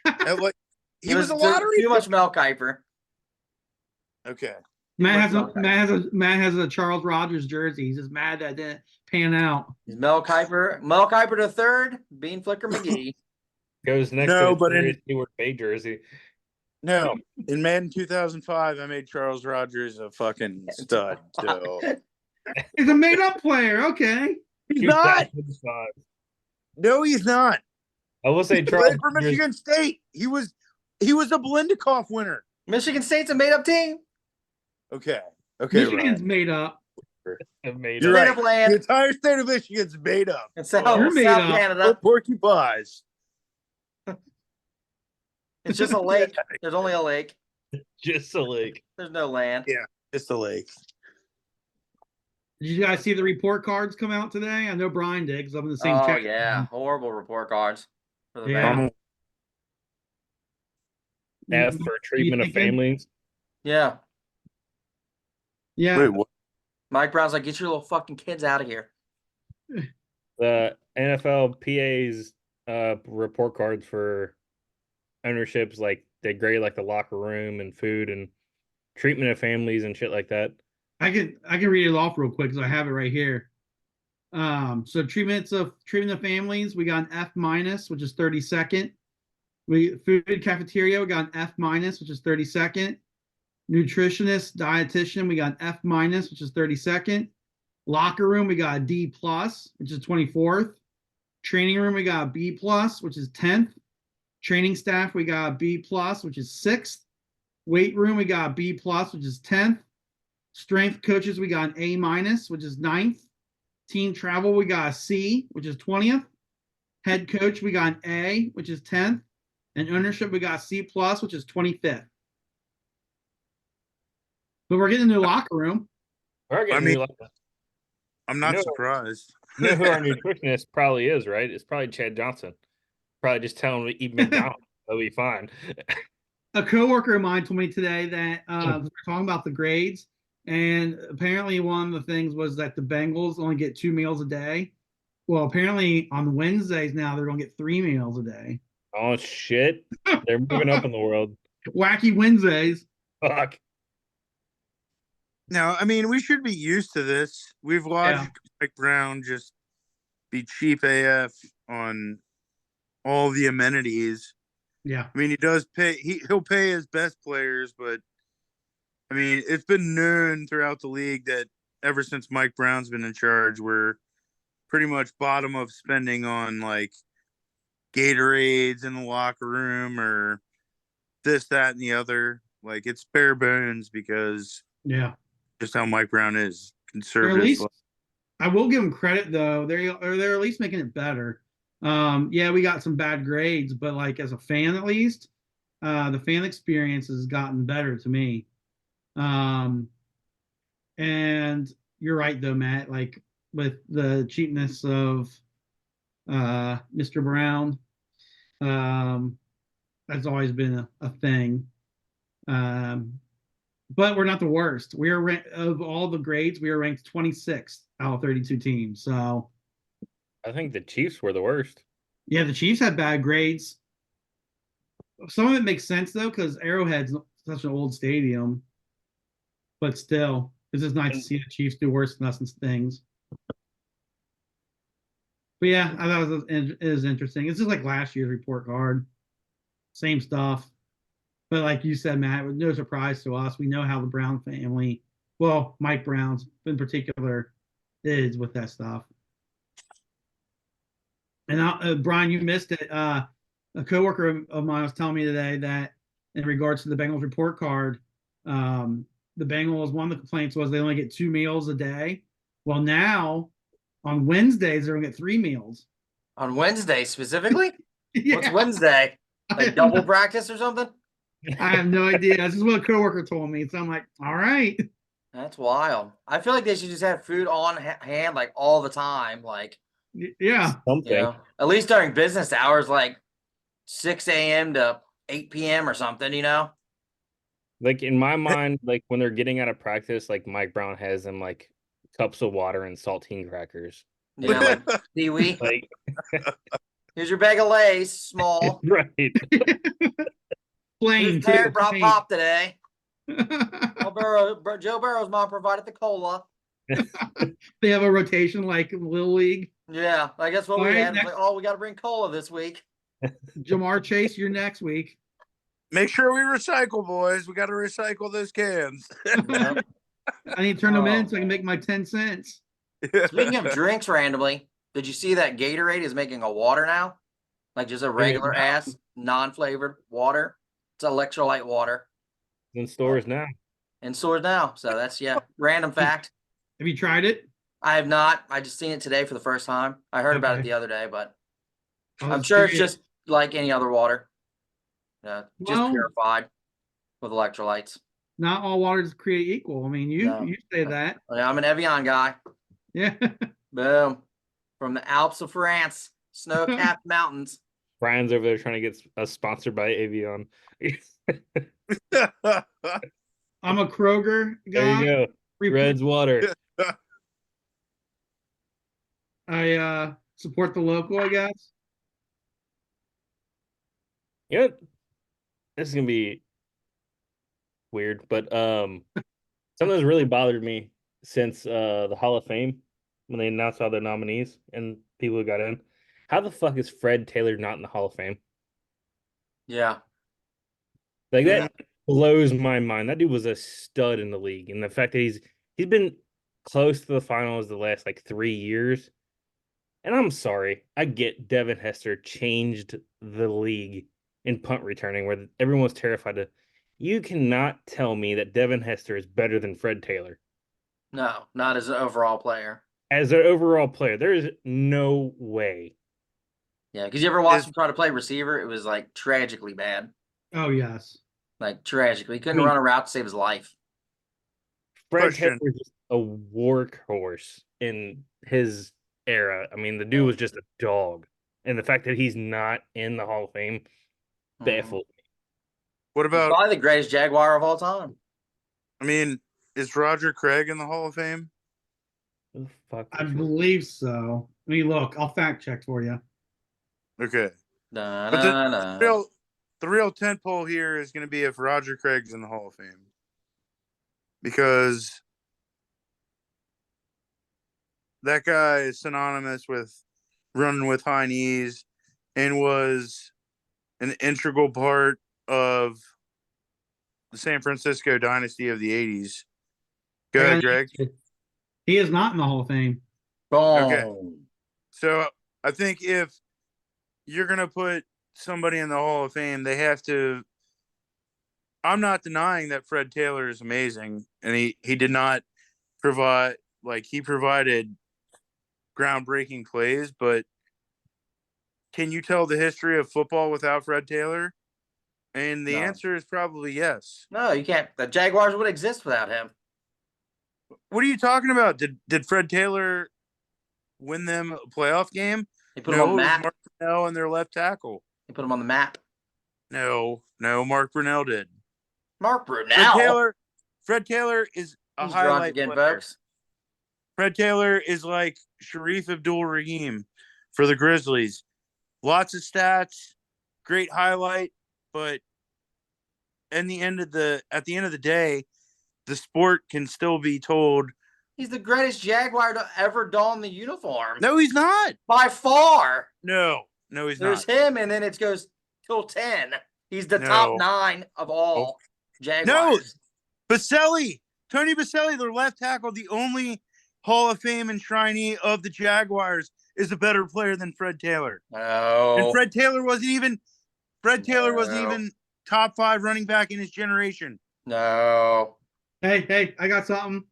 up. Like, he It was a too- lottery Too much pick. Mel Kiper. Okay. Matt much Matt has a Charles Rogers jersey. He's just mad that it didn't pan out. He's Mel Kiper. Mel Kiper the third. Bean Flicker McGee. Goes next No, to but in- the Stewart Bay jersey. No, in Madden 2005, I made Charles Rogers a fucking stud. So He's a made up player. Okay. he's not. 2005. No, he's not. I will say He Charles played for Rogers- Michigan State. He was a Blendikoff winner. Michigan State's a made up team. Okay. Okay. Michigan's Ryan. made up. made You're up. Made right. up land. The entire state of Michigan's made up. And South, You're made South up. No Canada. porky pies. It's just a lake. There's only a lake. Just a lake. There's no land. Yeah. It's the lake. Did you guys see the report cards come out today? I know Brian did because I'm in the same Oh chat. yeah, horrible report cards for the Yeah. Bengals. F What for are you treatment of thinking? families. Yeah, Yeah. Wait, what? Mike Brown's like, get your little fucking kids out of here. The NFL PA's report cards for ownerships, like they grade like the locker room and food and treatment of families and shit like that. I can read it off real quick because I have it right here. So treatment of families, we got an F minus, which is 32nd. Food cafeteria, we got an F minus, which is 32nd. Nutritionist, dietitian, we got an F minus, which is 32nd. Locker room, we got a D plus, which is 24th. Training room, we got a B plus, which is 10th. Training staff, we got a B plus, which is 6th. Weight room, we got a B plus, which is 10th. Strength coaches, we got an A minus, which is 9th. Team travel, we got a C, which is 20th. Head coach, we got an A, which is 10th. And ownership, we got a C plus, which is 25th. But we're getting a new locker room. I'm not You know- surprised. You know who our nutritionist probably is, right? It's probably Chad Johnson. Probably just tell him to eat McDonald's. They'll be fine. A coworker of mine told me today that we're talking about the grades, and apparently one of the things was that the Bengals only get 2 meals a day. Well, apparently on Wednesdays now they're going to get 3 meals a day. Oh shit! They're moving up in the world. Wacky Wednesdays. Fuck. Now, I mean, we should be used to this. We've watched Mike Brown just be cheap AF on all the amenities. Yeah. I mean, he does pay. He'll pay his best players, but I mean, it's been known throughout the league that ever since Mike Brown's been in charge, we're pretty much bottom of spending on like Gatorades in the locker room or this, that, and the other. Like it's bare bones because just how Mike Brown is conservative. At least, I will give them credit though. They're at least making it better. Yeah, we got some bad grades, but like as a fan, at least, the fan experience has gotten better to me. And you're right though, Matt. Like with the cheapness of Mr. Brown, that's always been a thing. But we're not the worst. We are of all the grades, we are ranked 26th out of 32 teams. So I think the Chiefs were the worst. yeah, the Chiefs had bad grades. Some of it makes sense though, because Arrowhead's such an old stadium. But still, it's just nice to see the Chiefs do worse than us in things. But yeah, I thought it was interesting. It's just like last year's report card. Same stuff. But like you said, Matt, it was no surprise to us. We know how the Brown family, well, Mike Brown's in particular, is with that stuff. And Brian, you missed it. A coworker of mine was telling me today that in regards to the Bengals report card, the Bengals, one of the complaints was they only get 2 meals a day. Well, now on Wednesdays, they're going to get 3 meals. On Wednesday specifically? Yeah. What's Wednesday? Like double practice or something? I have no idea. This is what a coworker told me. So I'm like, all right. That's wild. I feel like they should just have food on hand like all the time. Like, Yeah. Something. you know, at least during business hours, like 6 a.m. to 8 p.m. or something, you know? Like in my mind, like when they're getting out of practice, like Mike Brown has them like cups of water and saltine crackers. You know, like Pee-wee. Like Here's your bag of Lay's, small. right. Plain. Whose parent brought plain. pop today? Joe Burrow's mom provided the cola. They have a rotation like Little League. Yeah, I guess what All we right, had was next- like, oh, we got to bring cola this week. Jamar Chase, you're next week. Make sure we recycle, boys. We got to recycle those cans. Yep. I need to turn them in Oh, so I can make my 10 cents. Speaking of drinks randomly, did you see that Gatorade is making a water now? Like just a regular ass, non-flavored water. It's electrolyte water In stores now. in stores now. So that's, random fact. Have you tried it? I have not. I just seen it today for the first time. I heard about it Okay. the other day, but I I'm was sure it's curious. just like any other water. Just Well- purified with electrolytes. Not all waters create equal. I mean, you No. you say that. Yeah, I'm an Evian guy. Yeah. Boom. From the Alps of France, snow-capped mountains. Brian's over there trying to get us sponsored by Avion. I'm a Kroger There guy. you go. Red's water. I support the local, I guess. Yep. This is gonna be weird, but something that's really bothered me since the Hall of Fame when they announced all their nominees and people who got in. How the fuck is Fred Taylor not in the Hall of Fame? Yeah. Like that blows my mind. That dude was a stud in the league, and the fact that he's been close to the finals the last like 3 years. And I'm sorry, I get Devin Hester changed the league in punt returning, where everyone was terrified to. You cannot tell me that Devin Hester is better than Fred Taylor No, not as an overall player. as an overall player. There is no way. Yeah, because you ever watch him try to play receiver? It was like tragically bad. Oh yes. Like tragically. He couldn't I mean- run a route to save his life. Fred Question. Taylor is just a workhorse in his era. I mean, the dude was just a dog, and the fact that he's not in the Hall of Fame baffled me. What He's about? probably the greatest Jaguar of all time. I mean, is Roger Craig in the Hall of Fame? Who the fuck I is he? believe so. I mean, look, I'll fact check for you. Okay, Da, but da, da. the real tentpole here is going to be if Roger Craig's in the Hall of Fame, because that guy is synonymous with running with high knees and was an integral part of the San Francisco dynasty of the 80s. Go ahead, Greg. He is not in the Hall of Fame. Boom. Okay. So I think if you're going to put somebody in the Hall of Fame, they have to. I'm not denying that Fred Taylor is amazing, and he did not provide, like, he provided groundbreaking plays, but can you tell the history of football without Fred Taylor? And the No. answer is probably yes. No, you can't. The Jaguars would exist without him. What are you talking about? Did Fred Taylor win them a playoff game? He put him on the it was map. Mark Brunell and their left tackle. He put him on the map. No, Mark Brunell did. Mark Brunell. Fred Taylor is a He's drunk highlight again, player. folks. Fred Taylor is like Sharif Abdul-Rahim for the Grizzlies. Lots of stats, great highlight, but at the end of the day, the sport can still be told. He's the greatest Jaguar to ever don the uniform. No, he's not. By far. No, he's There's not. him, and then it goes till 10. He's the top 9 of all Jaguars. Baselli, Tony Baselli, their left tackle, the only Hall of Fame enshrinee of the Jaguars, is a better player than Fred Taylor. No. And Fred Taylor wasn't even top 5 running back in his generation. No. Hey, I got something.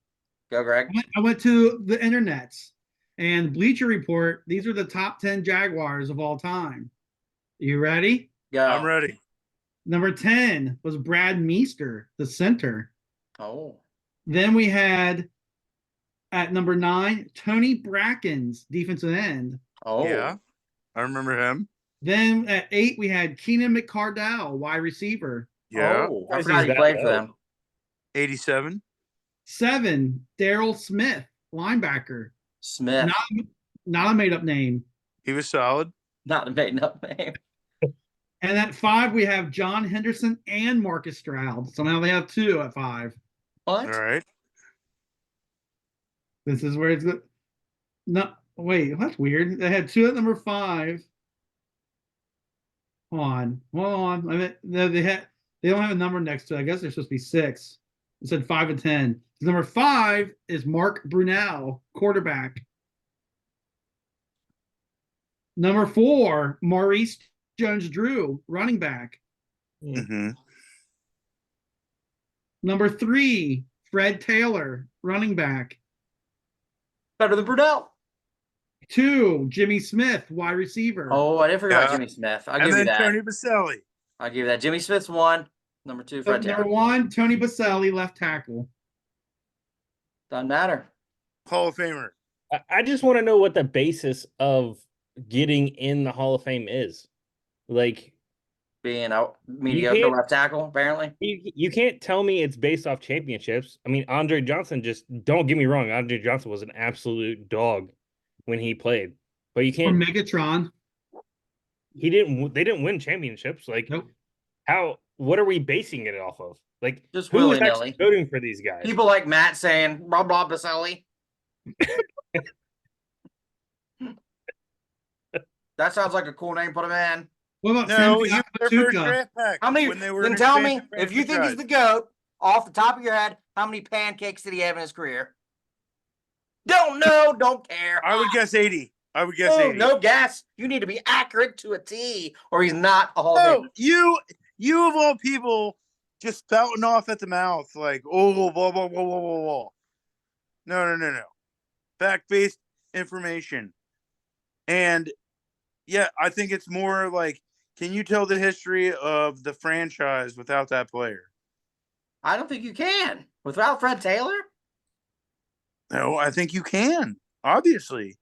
Go, Greg. I went to the internets and Bleacher Report. These are the top 10 Jaguars of all time. You ready? Go. I'm ready. Number 10 was Brad Meester, the center. Oh. Then we had at number 9, Tony Brackens, defensive end. Oh. Yeah, I remember him. Then at 8, we had Keenan McCardell, wide receiver. Yeah, Oh, I Why is forgot he he that played for low? them. 87. 7, Daryl Smith, linebacker. Smith. Not a made-up name. He was solid. Not a made up name. And at 5, we have John Henderson and Marcus Stroud. Somehow they have 2 at 5. What? All right. This is where it's good. No, wait, that's weird. They had 2 at number 5. Hold on. I mean, they don't have a number next to it. I guess they're supposed to be 6. It said 5 and 10. Number 5 is Mark Brunell, quarterback. Number 4, Maurice Jones-Drew, running back. Mm-hmm. Number 3, Fred Taylor, running back. Better than Brunell. 2, Jimmy Smith, wide receiver. Oh, I didn't forget about Yeah. Jimmy Smith. I'll And give you then that. Tony Baselli. I'll give that. Jimmy Smith's 1. Number 2, Fred Number Taylor. 1, Tony Baselli, left tackle. Doesn't matter. Hall of Famer. I just want to know what the basis of getting in the Hall of Fame is. Like, Being a mediocre can't- left tackle, apparently. you can't tell me it's based off championships. I mean, Andre Johnson, just don't get me wrong. Andre Johnson was an absolute dog when he played, but you Or can't. Megatron. They didn't win championships. Like, Nope. what are we basing it off of? Like, Just who is willy-nilly. actually voting for these guys? People like Matt saying, Rob Baselli. That sounds like a cool name. Put him in. What about No, he Sam was their first Tuca? draft pick. How many? When they were Then an tell me, expansion if you think he's franchise. the GOAT, off the top of your head, how many pancakes did he have in his career? Don't know, don't care. I would guess 80. I would guess Oh, 80. no guess. You need to be accurate to a T, or he's not a Hall of No, Famer. you of all people just spouting off at the mouth like, oh, blah, blah, blah, blah, blah, blah. No. Fact-based information. And yeah, I think it's more like, can you tell the history of the franchise without that player? I don't think you can. Without Fred Taylor, No, I think you can. Obviously.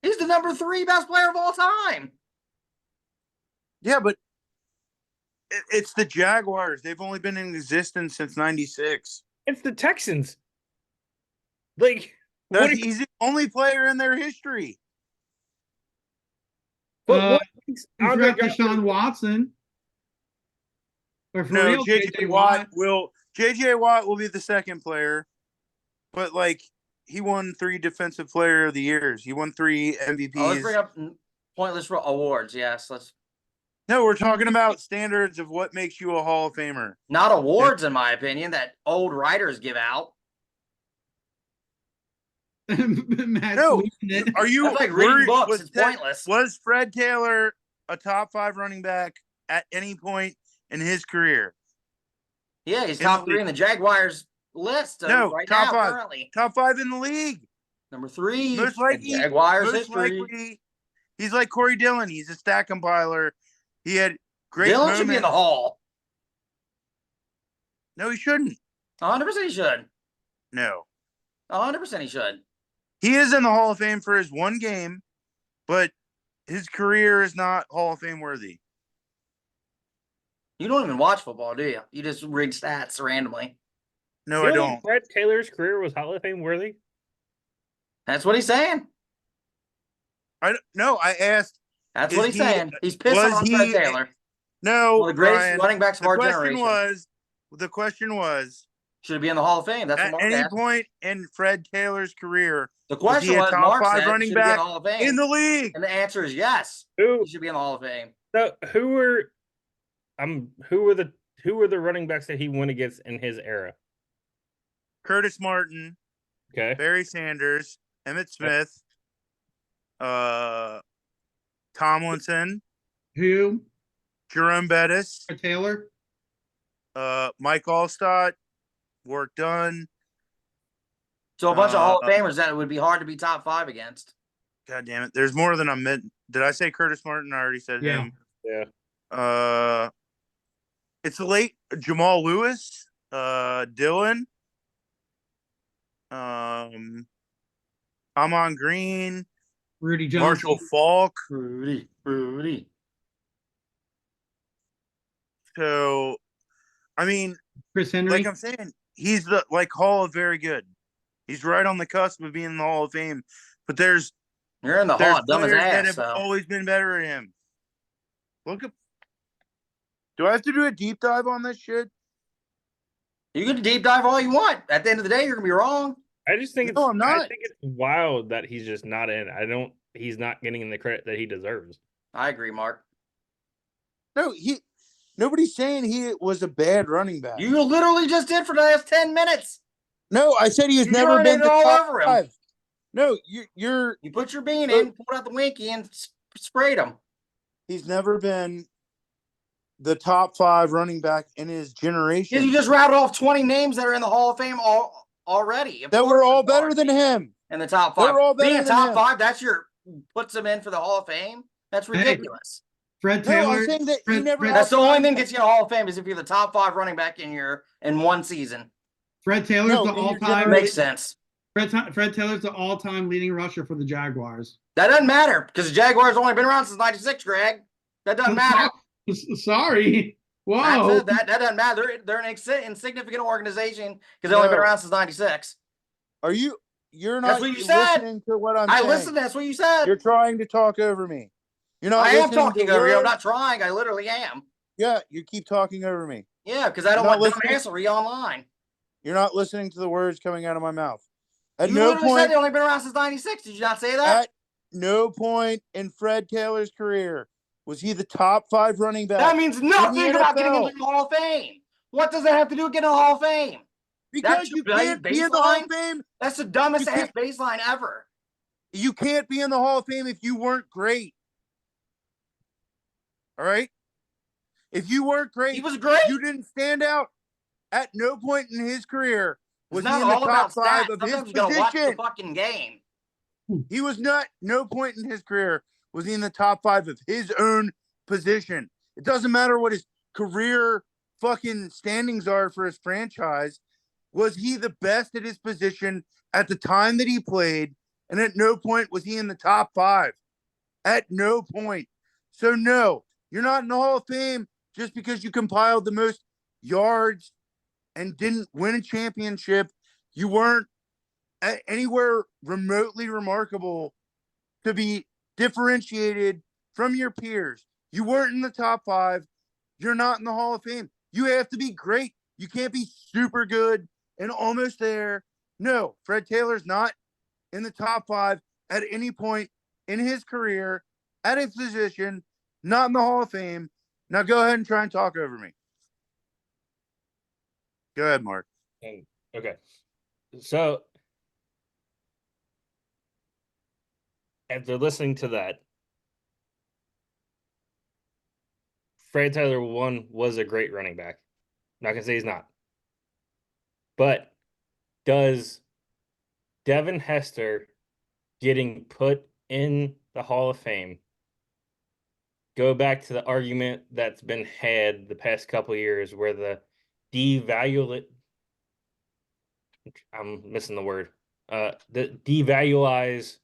he's the number 3 best player of all time. Yeah, but it's the Jaguars. They've only been in existence since 96. It's the Texans. Like, He's the only player in their history. what makes You Andre forgot Johnson- Deshaun Watson. Or for No, real, JJ Watt will be the second player. But like, he won 3 defensive player of the years. He won 3 MVPs. Oh, let's bring up pointless awards. Yes, let's. No, we're talking about standards of what makes you a Hall of Famer. Not awards, in my opinion, that old writers give out. Matt's No, losing it. Are you That's like reading books. was It's that- pointless. Was Fred Taylor a top 5 running back at any point in his career? Yeah, he's in top the 3 in the Jaguars list No, right top now, 5. currently. Top 5 in the league. Number 3 Most in likely, Jaguars most history. likely, he's like Corey Dillon. He's a stat compiler. He had great Dylan moments. should be in the Hall. No, he shouldn't. 100% he should. No. 100% he should. He is in the Hall of Fame for his one game, but his career is not Hall of Fame worthy. You don't even watch football, do you? You just read stats randomly. No, You I don't don't. think Fred Taylor's career was Hall of Fame worthy? That's what he's saying. No, I asked. That's Is what he's he- saying. He's pissing was on Fred he- Taylor. No, One of the greatest Brian, running backs of the our question generation. the question was, Should be in the Hall of Fame. That's what at Mark any asked. point in Fred Taylor's career, The he question a was, top Mark 5 said, running should he be in back the Hall of Fame? in the league? And the answer is yes. Who He should be in the Hall of Fame. who were the running backs that he went against in his era? Curtis Martin, Okay. Barry Sanders, Emmitt Smith, Tomlinson, Who? Jerome Bettis, Fred Taylor? Mike Allstott, work done. So a bunch of Hall of Uh, Famers that it would be hard to be top 5 against. God damn it. There's more than I'm meant. Did I say Curtis Martin? I already said Yeah. him. Yeah. It's the late Jamal Lewis, Dylan, Amon Green, Rudy Johnson. Marshall Falk. Rudy. So, I mean, Chris Henry. like I'm saying, he's the Hall of very good. He's right on the cusp of being in the Hall of Fame. But there's You're in the Hall, dumb as players that ass. have So. always been better than him. Look at. Do I have to do a deep dive on this shit? You can deep dive all you want. At the end of the day, you're gonna be wrong. I just think No, I'm I not. think it's wild that he's just not in. He's not getting the credit that he deserves. I agree, Mark. No, nobody's saying he was a bad running back. You literally just did for the last 10 minutes. No, I said he has You never been urinated the all top over him. 5. No, you're You put your bean in, pulled out the winky, and sprayed him. he's never been the top 5 running back in his generation. You just rattled off 20 names that are in the Hall of Fame already. Of that course were all there's better more than him. in the top They 5. were all better Being than top him. 5, that's puts them in for the Hall of Fame. That's ridiculous. Fred No, Taylor. I'm saying that he never That's the only outshined- thing gets you in the Hall of Fame is if you're the top 5 running back in one season. Fred Taylor's No, the in your all-time. generation. Makes sense. Fred Taylor's the all-time leading rusher for the Jaguars. That doesn't matter because the Jaguars only been around since '96, Greg. That doesn't matter. Sorry. That's Whoa. it. That doesn't matter. They're an insignificant organization because they've only been No. around since '96. You're That's not what you said. listening to what I'm I saying. listened. That's what you said. You're trying to talk over me. You're not I am listening talking to over you. I'm words. not trying. I literally am. Yeah, you keep talking over me. Yeah, because I don't You're not want listening. dumbassery online. You're not listening to the words coming out of my mouth. At You no literally said point, they only been around since '96. Did you not say that? at no point in Fred Taylor's career was he the top 5 running back. That means nothing about getting NFL. into the Hall of Fame. What does that have to do with getting in the Hall of Fame? Because That's you your can't be in the Hall of baseline? Fame. That's the dumbest You ass can't- baseline ever. You can't be in the Hall of Fame if you weren't great. All right? If you weren't great, He was great. you didn't stand out. At no point in his career It's was he not in the all top about 5 stats. of his Sometimes you gotta watch the position. fucking game. He was not, no point in his career was he in the top 5 of his own position. It doesn't matter what his career fucking standings are for his franchise. Was he the best at his position at the time that he played? And at no point was he in the top 5. At no point. So no, you're not in the Hall of Fame just because you compiled the most yards and didn't win a championship. You weren't anywhere remotely remarkable to be differentiated from your peers. You weren't in the top 5. You're not in the Hall of Fame. You have to be great. You can't be super good and almost there. No, Fred Taylor's not in the top 5 at any point in his career at his position, not in the Hall of Fame. Now go ahead and try and talk over me. Go ahead, Mark. Okay. So after listening to that, Fred Taylor was a great running back. I'm not gonna say he's not. But does Devin Hester getting put in the Hall of Fame go back to the argument that's been had the past couple of years where the I'm missing the word. The devaluize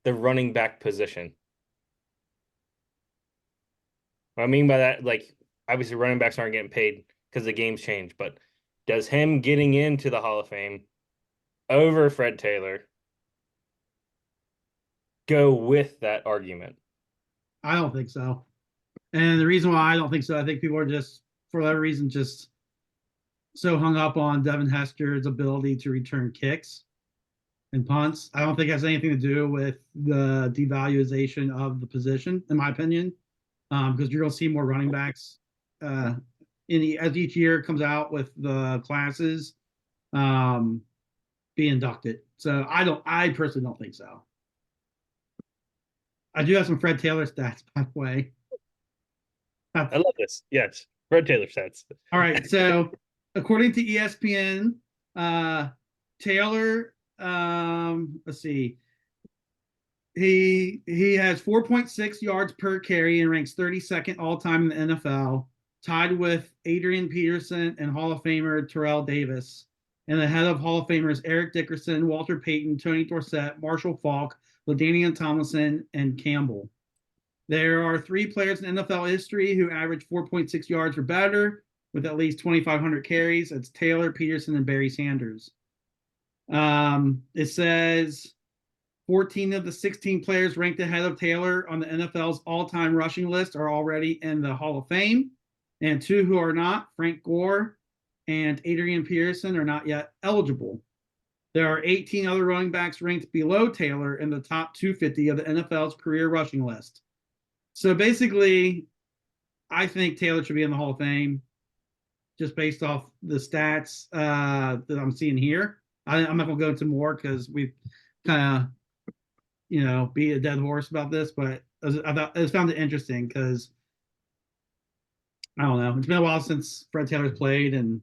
the running back position. What I mean by that, like, obviously running backs aren't getting paid because the game's changed, but does him getting into the Hall of Fame over Fred Taylor go with that argument? I don't think so. And the reason why I don't think so, I think people are just, for whatever reason, just so hung up on Devin Hester's ability to return kicks and punts. I don't think it has anything to do with the devaluation of the position, in my opinion, because you're going to see more running backs as each year comes out with the classes be inducted. So I personally don't think so. I do have some Fred Taylor stats, by the way. I love this. Yes. Fred Taylor stats. All right. So according to ESPN, Taylor, let's see. He has 4.6 yards per carry and ranks 32nd all time in the NFL, tied with Adrian Peterson and Hall of Famer Terrell Davis, and ahead of Hall of Famers Eric Dickerson, Walter Payton, Tony Dorsett, Marshall Faulk, LaDainian Tomlinson, and Campbell. There are 3 players in NFL history who average 4.6 yards or better with at least 2,500 carries. It's Taylor, Peterson, and Barry Sanders. It says 14 of the 16 players ranked ahead of Taylor on the NFL's all-time rushing list are already in the Hall of Fame, and 2 who are not, Frank Gore and Adrian Peterson, are not yet eligible. There are 18 other running backs ranked below Taylor in the top 250 of the NFL's career rushing list. So basically, I think Taylor should be in the Hall of Fame just based off the stats that I'm seeing here. I'm not going to go into more because we've kind of, beat a dead horse about this, but I just found it interesting because, I don't know, it's been a while since Fred Taylor's played and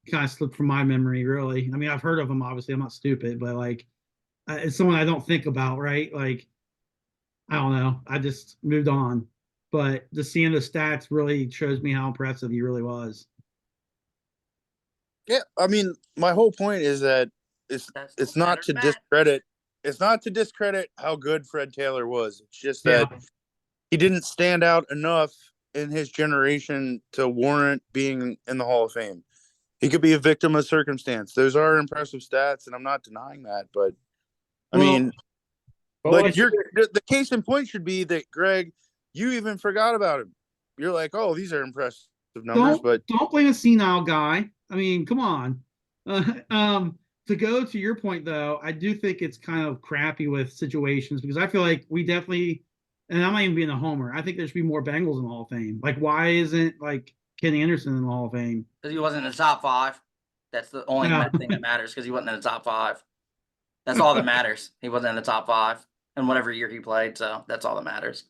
kind of slipped from my memory, really. I mean, I've heard of him, obviously. I'm not stupid, but, like, it's someone I don't think about, right? Like, I don't know. I just moved on. but just seeing the stats really shows me how impressive he really was. Yeah, I mean, my whole point is that it's not to discredit. It's not to discredit how good Fred Taylor was. It's just that he didn't stand out enough in his generation to warrant being in the Hall of Fame. He could be a victim of circumstance. Those are impressive stats, and I'm not denying that. But I mean, like the case in point should be that Greg, you even forgot about him. You're like, oh, these are impressive numbers, but don't blame a senile guy. I mean, come on. To go to your point though, I do think it's kind of crappy with situations because I feel like we definitely, and I'm not even being a homer. I think there should be more Bengals in the Hall of Fame. Like, why isn't like Ken Anderson in the Hall of Fame? Because he wasn't in the top 5. That's the only thing that matters. Because he wasn't in the top 5. That's all that matters. He wasn't in the top 5 in whatever year he played. So that's all that matters.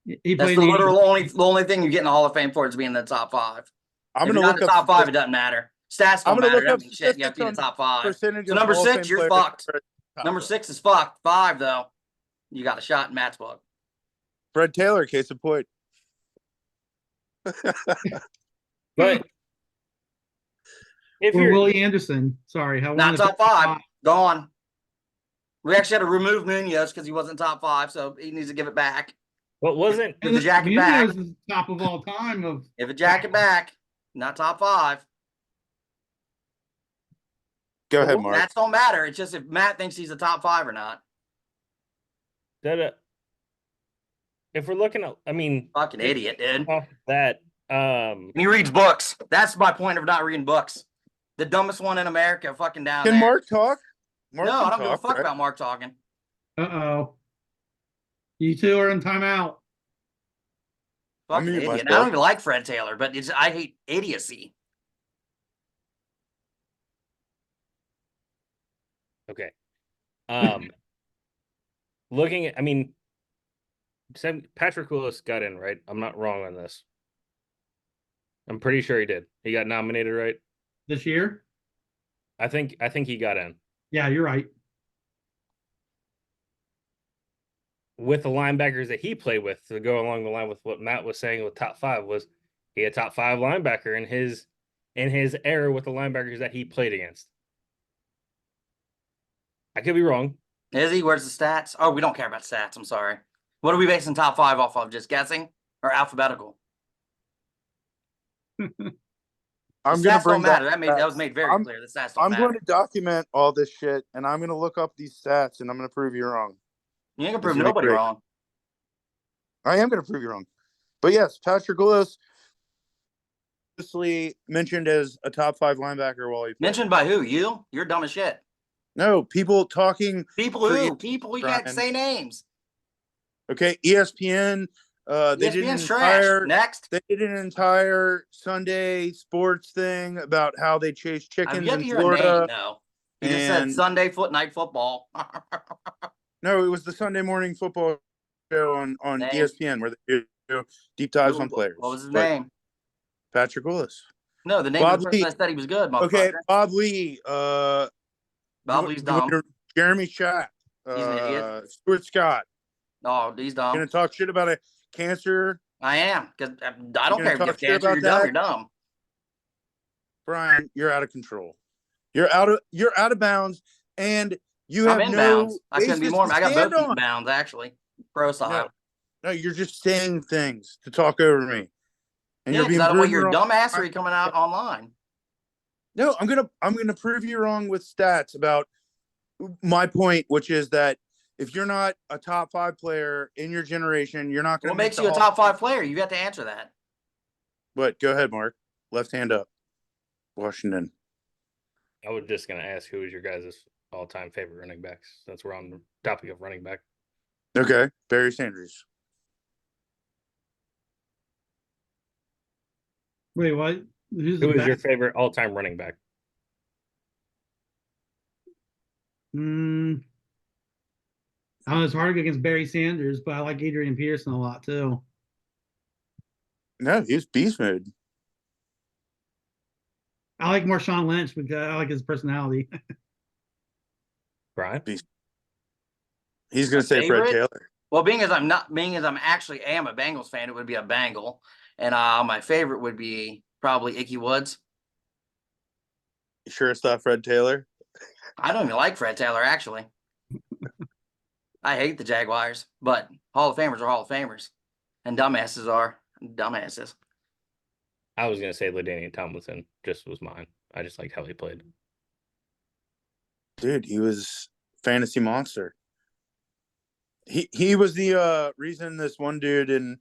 That's the only thing you get in the Hall of Fame for is being in the top 5. I'm if gonna you're look not in the up top 5. It doesn't matter. Stats don't matter. That means shit. You have to be in the top 5. So number 6, you're fucked. Number 6 is fucked. 5 though, you got a shot in Matt's book. Fred Taylor, case in point. But if you're Willie Anderson, sorry, not top 5, gone. We actually had to remove Munoz because he wasn't top 5, so he needs to give it back. What wasn't the jacket back? Munoz is top of all time. Give a jacket back, not top 5. Go ahead, Mark. Stats don't matter. It's just if Matt thinks he's a top 5 or not. If we're looking at, I mean, fucking idiot, dude. That and he reads books. That's my point of not reading books. The dumbest one in America, fucking down there. Can Mark talk? Mark no, I don't give a fuck about Mark talking. You two are in timeout. Fucking idiot. I don't even like Fred Taylor, but I hate idiocy. Okay. Looking at, I mean, Patrick Willis got in, right? I'm not wrong on this. I'm pretty sure he did. He got nominated, right? This year? I think he got in. Yeah, you're right. With the linebackers that he played with, to go along the line with what Matt was saying with top 5, was he a top 5 linebacker in his era with the linebackers that he played against. I could be wrong. Is he? Where's the stats? Oh, we don't care about stats. I'm sorry. What are we basing top 5 off of? Just guessing or alphabetical? I'm going to bring matter. That was made very clear. The stats don't matter. I'm going to document all this shit, and I'm going to look up these stats, and I'm going to prove you wrong. You ain't going to prove nobody wrong. I am going to prove you wrong. But yes, Patrick Willis mentioned as a top 5 linebacker while he played. Mentioned by who? You? You're dumb as shit. No, people talking. People who? People we can't say names. Okay, ESPN. They did an entire next. They did an entire Sunday sports thing about how they chase chickens in Florida. No, he just said Sunday night football. No, it was the Sunday morning football show on ESPN where they do deep dives on players. What was his name? Patrick Willis. No, the name of the person that said he was good. Okay, Bob Lee. Bob Lee's dumb. Jeremy Schacht. He's an idiot. Stuart Scott. No, he's dumb. You're gonna talk shit about a cancer? I am, because I don't care if you have cancer. You're dumb. You're dumb. Brian, you're out of control. You're out of bounds, and you have I'm in bounds. I couldn't be more. I got both feet in bounds actually. Pro style. No, you're just saying things to talk over me. And you're being proven your dumbassery coming out online. No, I'm gonna prove you wrong with stats about my point, which is that if you're not a top 5 player in your generation, you're not going to. What makes you a top 5 player? You have to answer that. But go ahead, Mark. Left hand up. Washington. I was just going to ask who is your guys' all-time favorite running backs, since we're on the topic of running back. Okay, Barry Sanders. Wait, what? Who is your favorite all-time running back? I know it's hard to go against Barry Sanders, but I like Adrian Peterson a lot too. No, he's beast mode. I like Marshawn Lynch because I like his personality. Brian? He's going to say Fred Taylor. Well, being as I'm actually am a Bengals fan, it would be a Bengal, and my favorite would be probably Icky Woods. You sure it's not Fred Taylor? I don't even like Fred Taylor actually. I hate the Jaguars, but Hall of Famers are Hall of Famers, and dumbasses are dumbasses. I was gonna say LaDainian Tomlinson, just was mine. I just liked how he played. Dude, he was fantasy monster. He was the reason this one dude in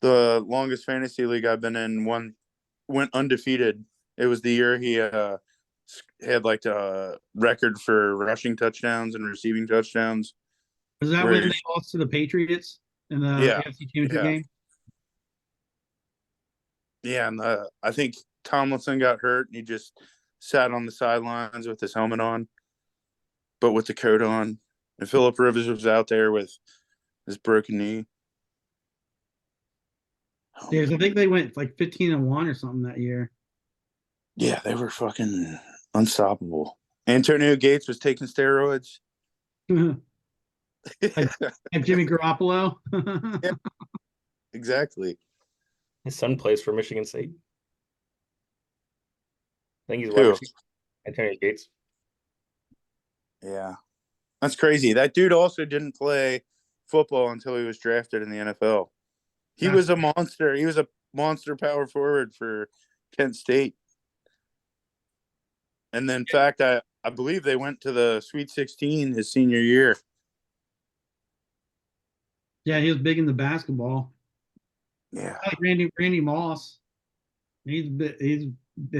the longest fantasy league I've been in went undefeated. It was the year he had like a record for rushing touchdowns and receiving touchdowns. Was that Where when he- they lost to the Patriots in the Yeah, AFC Championship yeah. game? Yeah, and I think Tomlinson got hurt and he just sat on the sidelines with his helmet on, but with the coat on. And Phillip Rivers was out there with his broken knee. Yeah, 'cause I think they went like 15-1 or something that year. Yeah, they were fucking unstoppable. Antonio Gates was taking steroids. Like Jimmy Garoppolo. Exactly. His son plays for Michigan State. I think he's wide Who? receiver. Antonio Gates. Yeah. That's crazy. That dude also didn't play football until he was drafted in the NFL. He was a monster. He was a monster power forward for Kent State. And then, in fact, I believe they went to the Sweet 16 his senior year. Yeah, he was big into basketball. Yeah. Like Randy Moss. He's big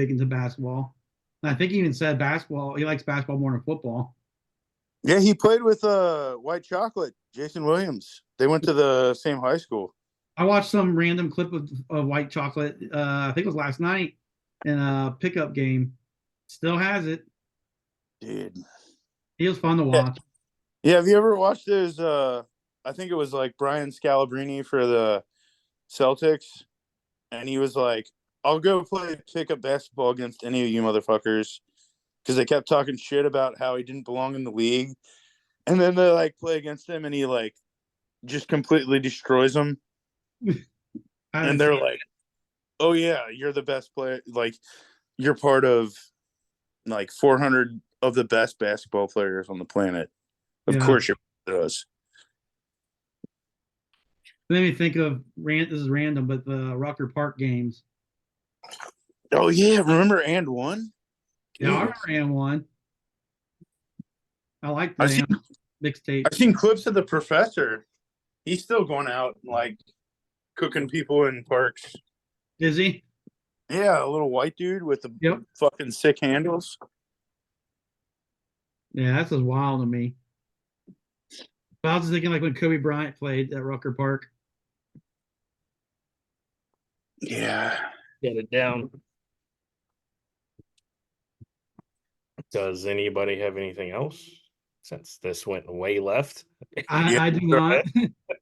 into basketball. And I think he even said basketball. He likes basketball more than football. Yeah, he played with White Chocolate, Jason Williams. They went to the same high school. I watched some random clip of White Chocolate. I think it was last night in a pickup game. Still has it. Dude. He was fun to watch. Yeah, have you ever watched those I think it was like Brian Scalabrine for the Celtics, and he was like, I'll go play pickup basketball against any of you motherfuckers, because they kept talking shit about how he didn't belong in the league. And then they like play against him and he like just completely destroys them. And they're like, oh yeah, you're the best player. Like, you're part of like 400 of the best basketball players on the planet. Of course you're those. Made me think of this is random, but the Rucker Park games. Oh yeah, remember and one? Yeah, I remember and one. I like the mixtape. I've seen clips of the professor. He's still going out and like cooking people in parks. Is he? Yeah, a little white dude with the fucking sick handles. Yeah, that's just wild to me. But I was just thinking like when Kobe Bryant played at Rucker Park. Yeah. Get it down. Does anybody have anything else? Since this went way left. I do not.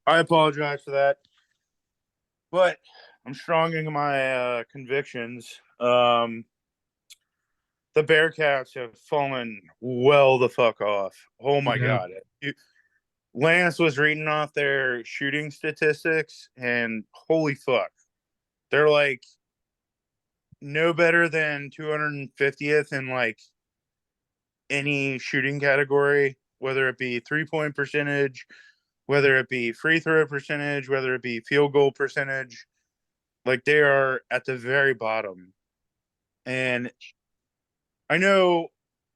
I apologize for that. But I'm strong in my convictions. The Bearcats have fallen well the fuck off. Oh my God. Lance was reading off their shooting statistics, and holy fuck. They're like no better than 250th in like any shooting category, whether it be 3-point percentage, whether it be free throw percentage, whether it be field goal percentage. Like, they are at the very bottom. And I know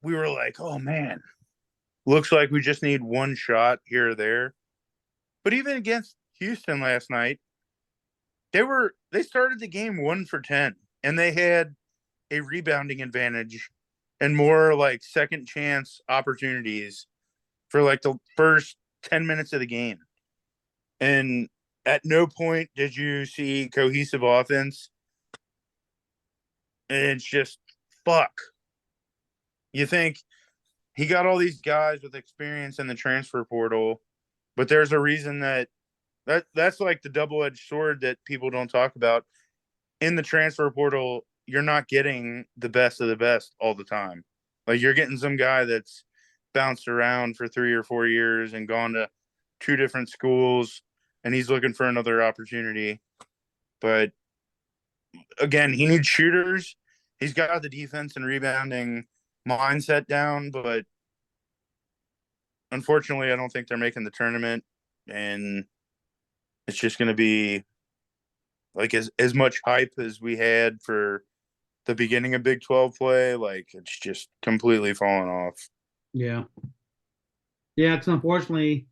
we were like, oh man, looks like we just need one shot here or there. But even against Houston last night, they started the game 1 for 10, and they had a rebounding advantage and more like second chance opportunities for like the first 10 minutes of the game. And at no point did you see cohesive offense. And it's just fuck. You think he got all these guys with experience in the transfer portal, but there's a reason that's like the double-edged sword that people don't talk about. In the transfer portal, you're not getting the best of the best all the time. Like, you're getting some guy that's bounced around for 3 or 4 years and gone to 2 different schools, and he's looking for another opportunity. But again, he needs shooters. He's got the defense and rebounding mindset down, but unfortunately, I don't think they're making the tournament, and it's just going to be like as much hype as we had for the beginning of Big 12 play. Like, it's just completely fallen off. Yeah. Yeah, because unfortunately,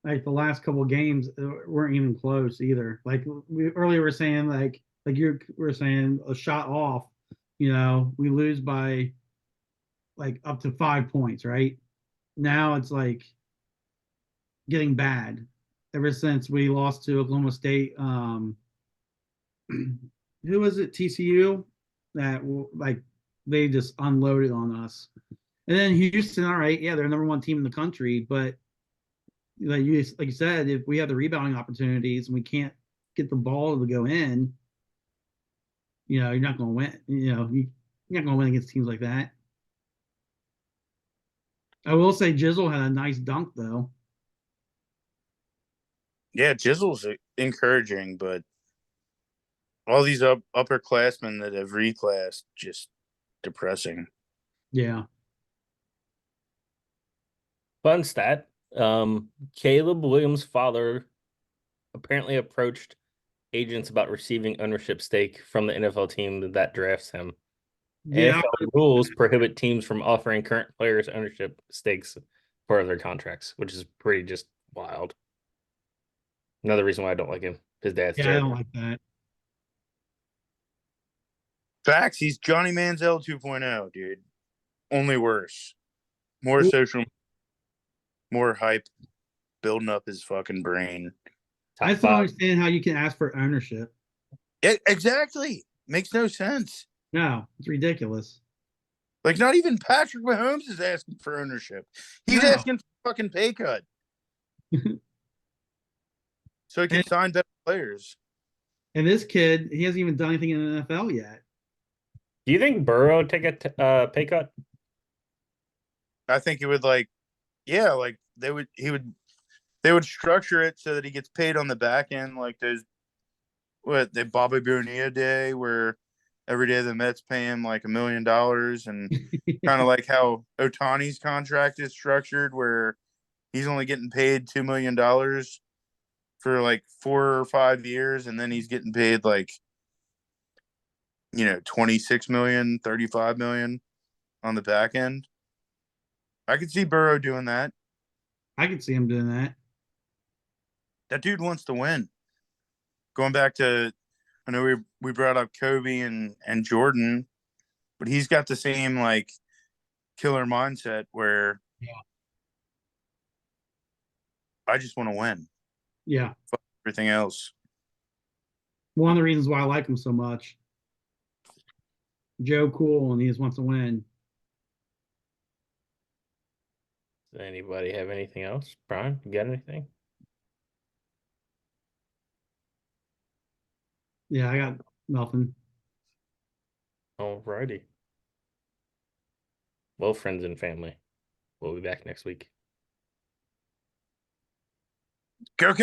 like the last couple of games weren't even close either. Like we earlier were saying, like you were saying, a shot off, we lose by like up to 5 points, right? Now it's like getting bad. Ever since we lost to Oklahoma State, who was it? TCU, that like they just unloaded on us. And then Houston, all right, yeah, they're number one team in the country, but like you said, if we have the rebounding opportunities and we can't get the ball to go in, you're not going to win. You're not going to win against teams like that. I will say Jizzle had a nice dunk though. Yeah, Jizzle's encouraging, but all these upperclassmen that have reclassed, just depressing. Yeah. Fun stat. Caleb Williams' father apparently approached agents about receiving ownership stake from the NFL team that drafts him. Yeah. NFL rules prohibit teams from offering current players ownership stakes for their contracts, which is pretty just wild. Another reason why I don't like him. His dad's Yeah, terrible. I don't like that. Facts, he's Johnny Manziel 2.0, dude. Only worse. More Ooh. social, more hype, building up his fucking brain. I still don't understand how you can ask for ownership. Exactly. Makes no sense. No, it's ridiculous. Like, not even Patrick Mahomes is asking for ownership. He's No. asking for a fucking pay cut. So he can sign better players. And this kid, he hasn't even done anything in the NFL yet. Do you think Burrow would take a pay cut? I think he would they would structure it so that he gets paid on the back end, like those the Bobby Bonilla day, where every day the Mets pay him like $1 million, and kind of like how Ohtani's contract is structured, where he's only getting paid $2 million for like 4 or 5 years, and then he's getting paid like 26 million, 35 million on the back end. I could see Burrow doing that. I could see him doing that. That dude wants to win. Going back to, I know we brought up Kobe and Jordan, but he's got the same like killer mindset where I just want to win. Yeah. Fuck everything else. One of the reasons why I like him so much. Joe Cool, and he just wants to win. Does anybody have anything else? Brian, you got anything? Yeah, I got nothing. Alrighty. Well, friends and family, we'll be back next week. Go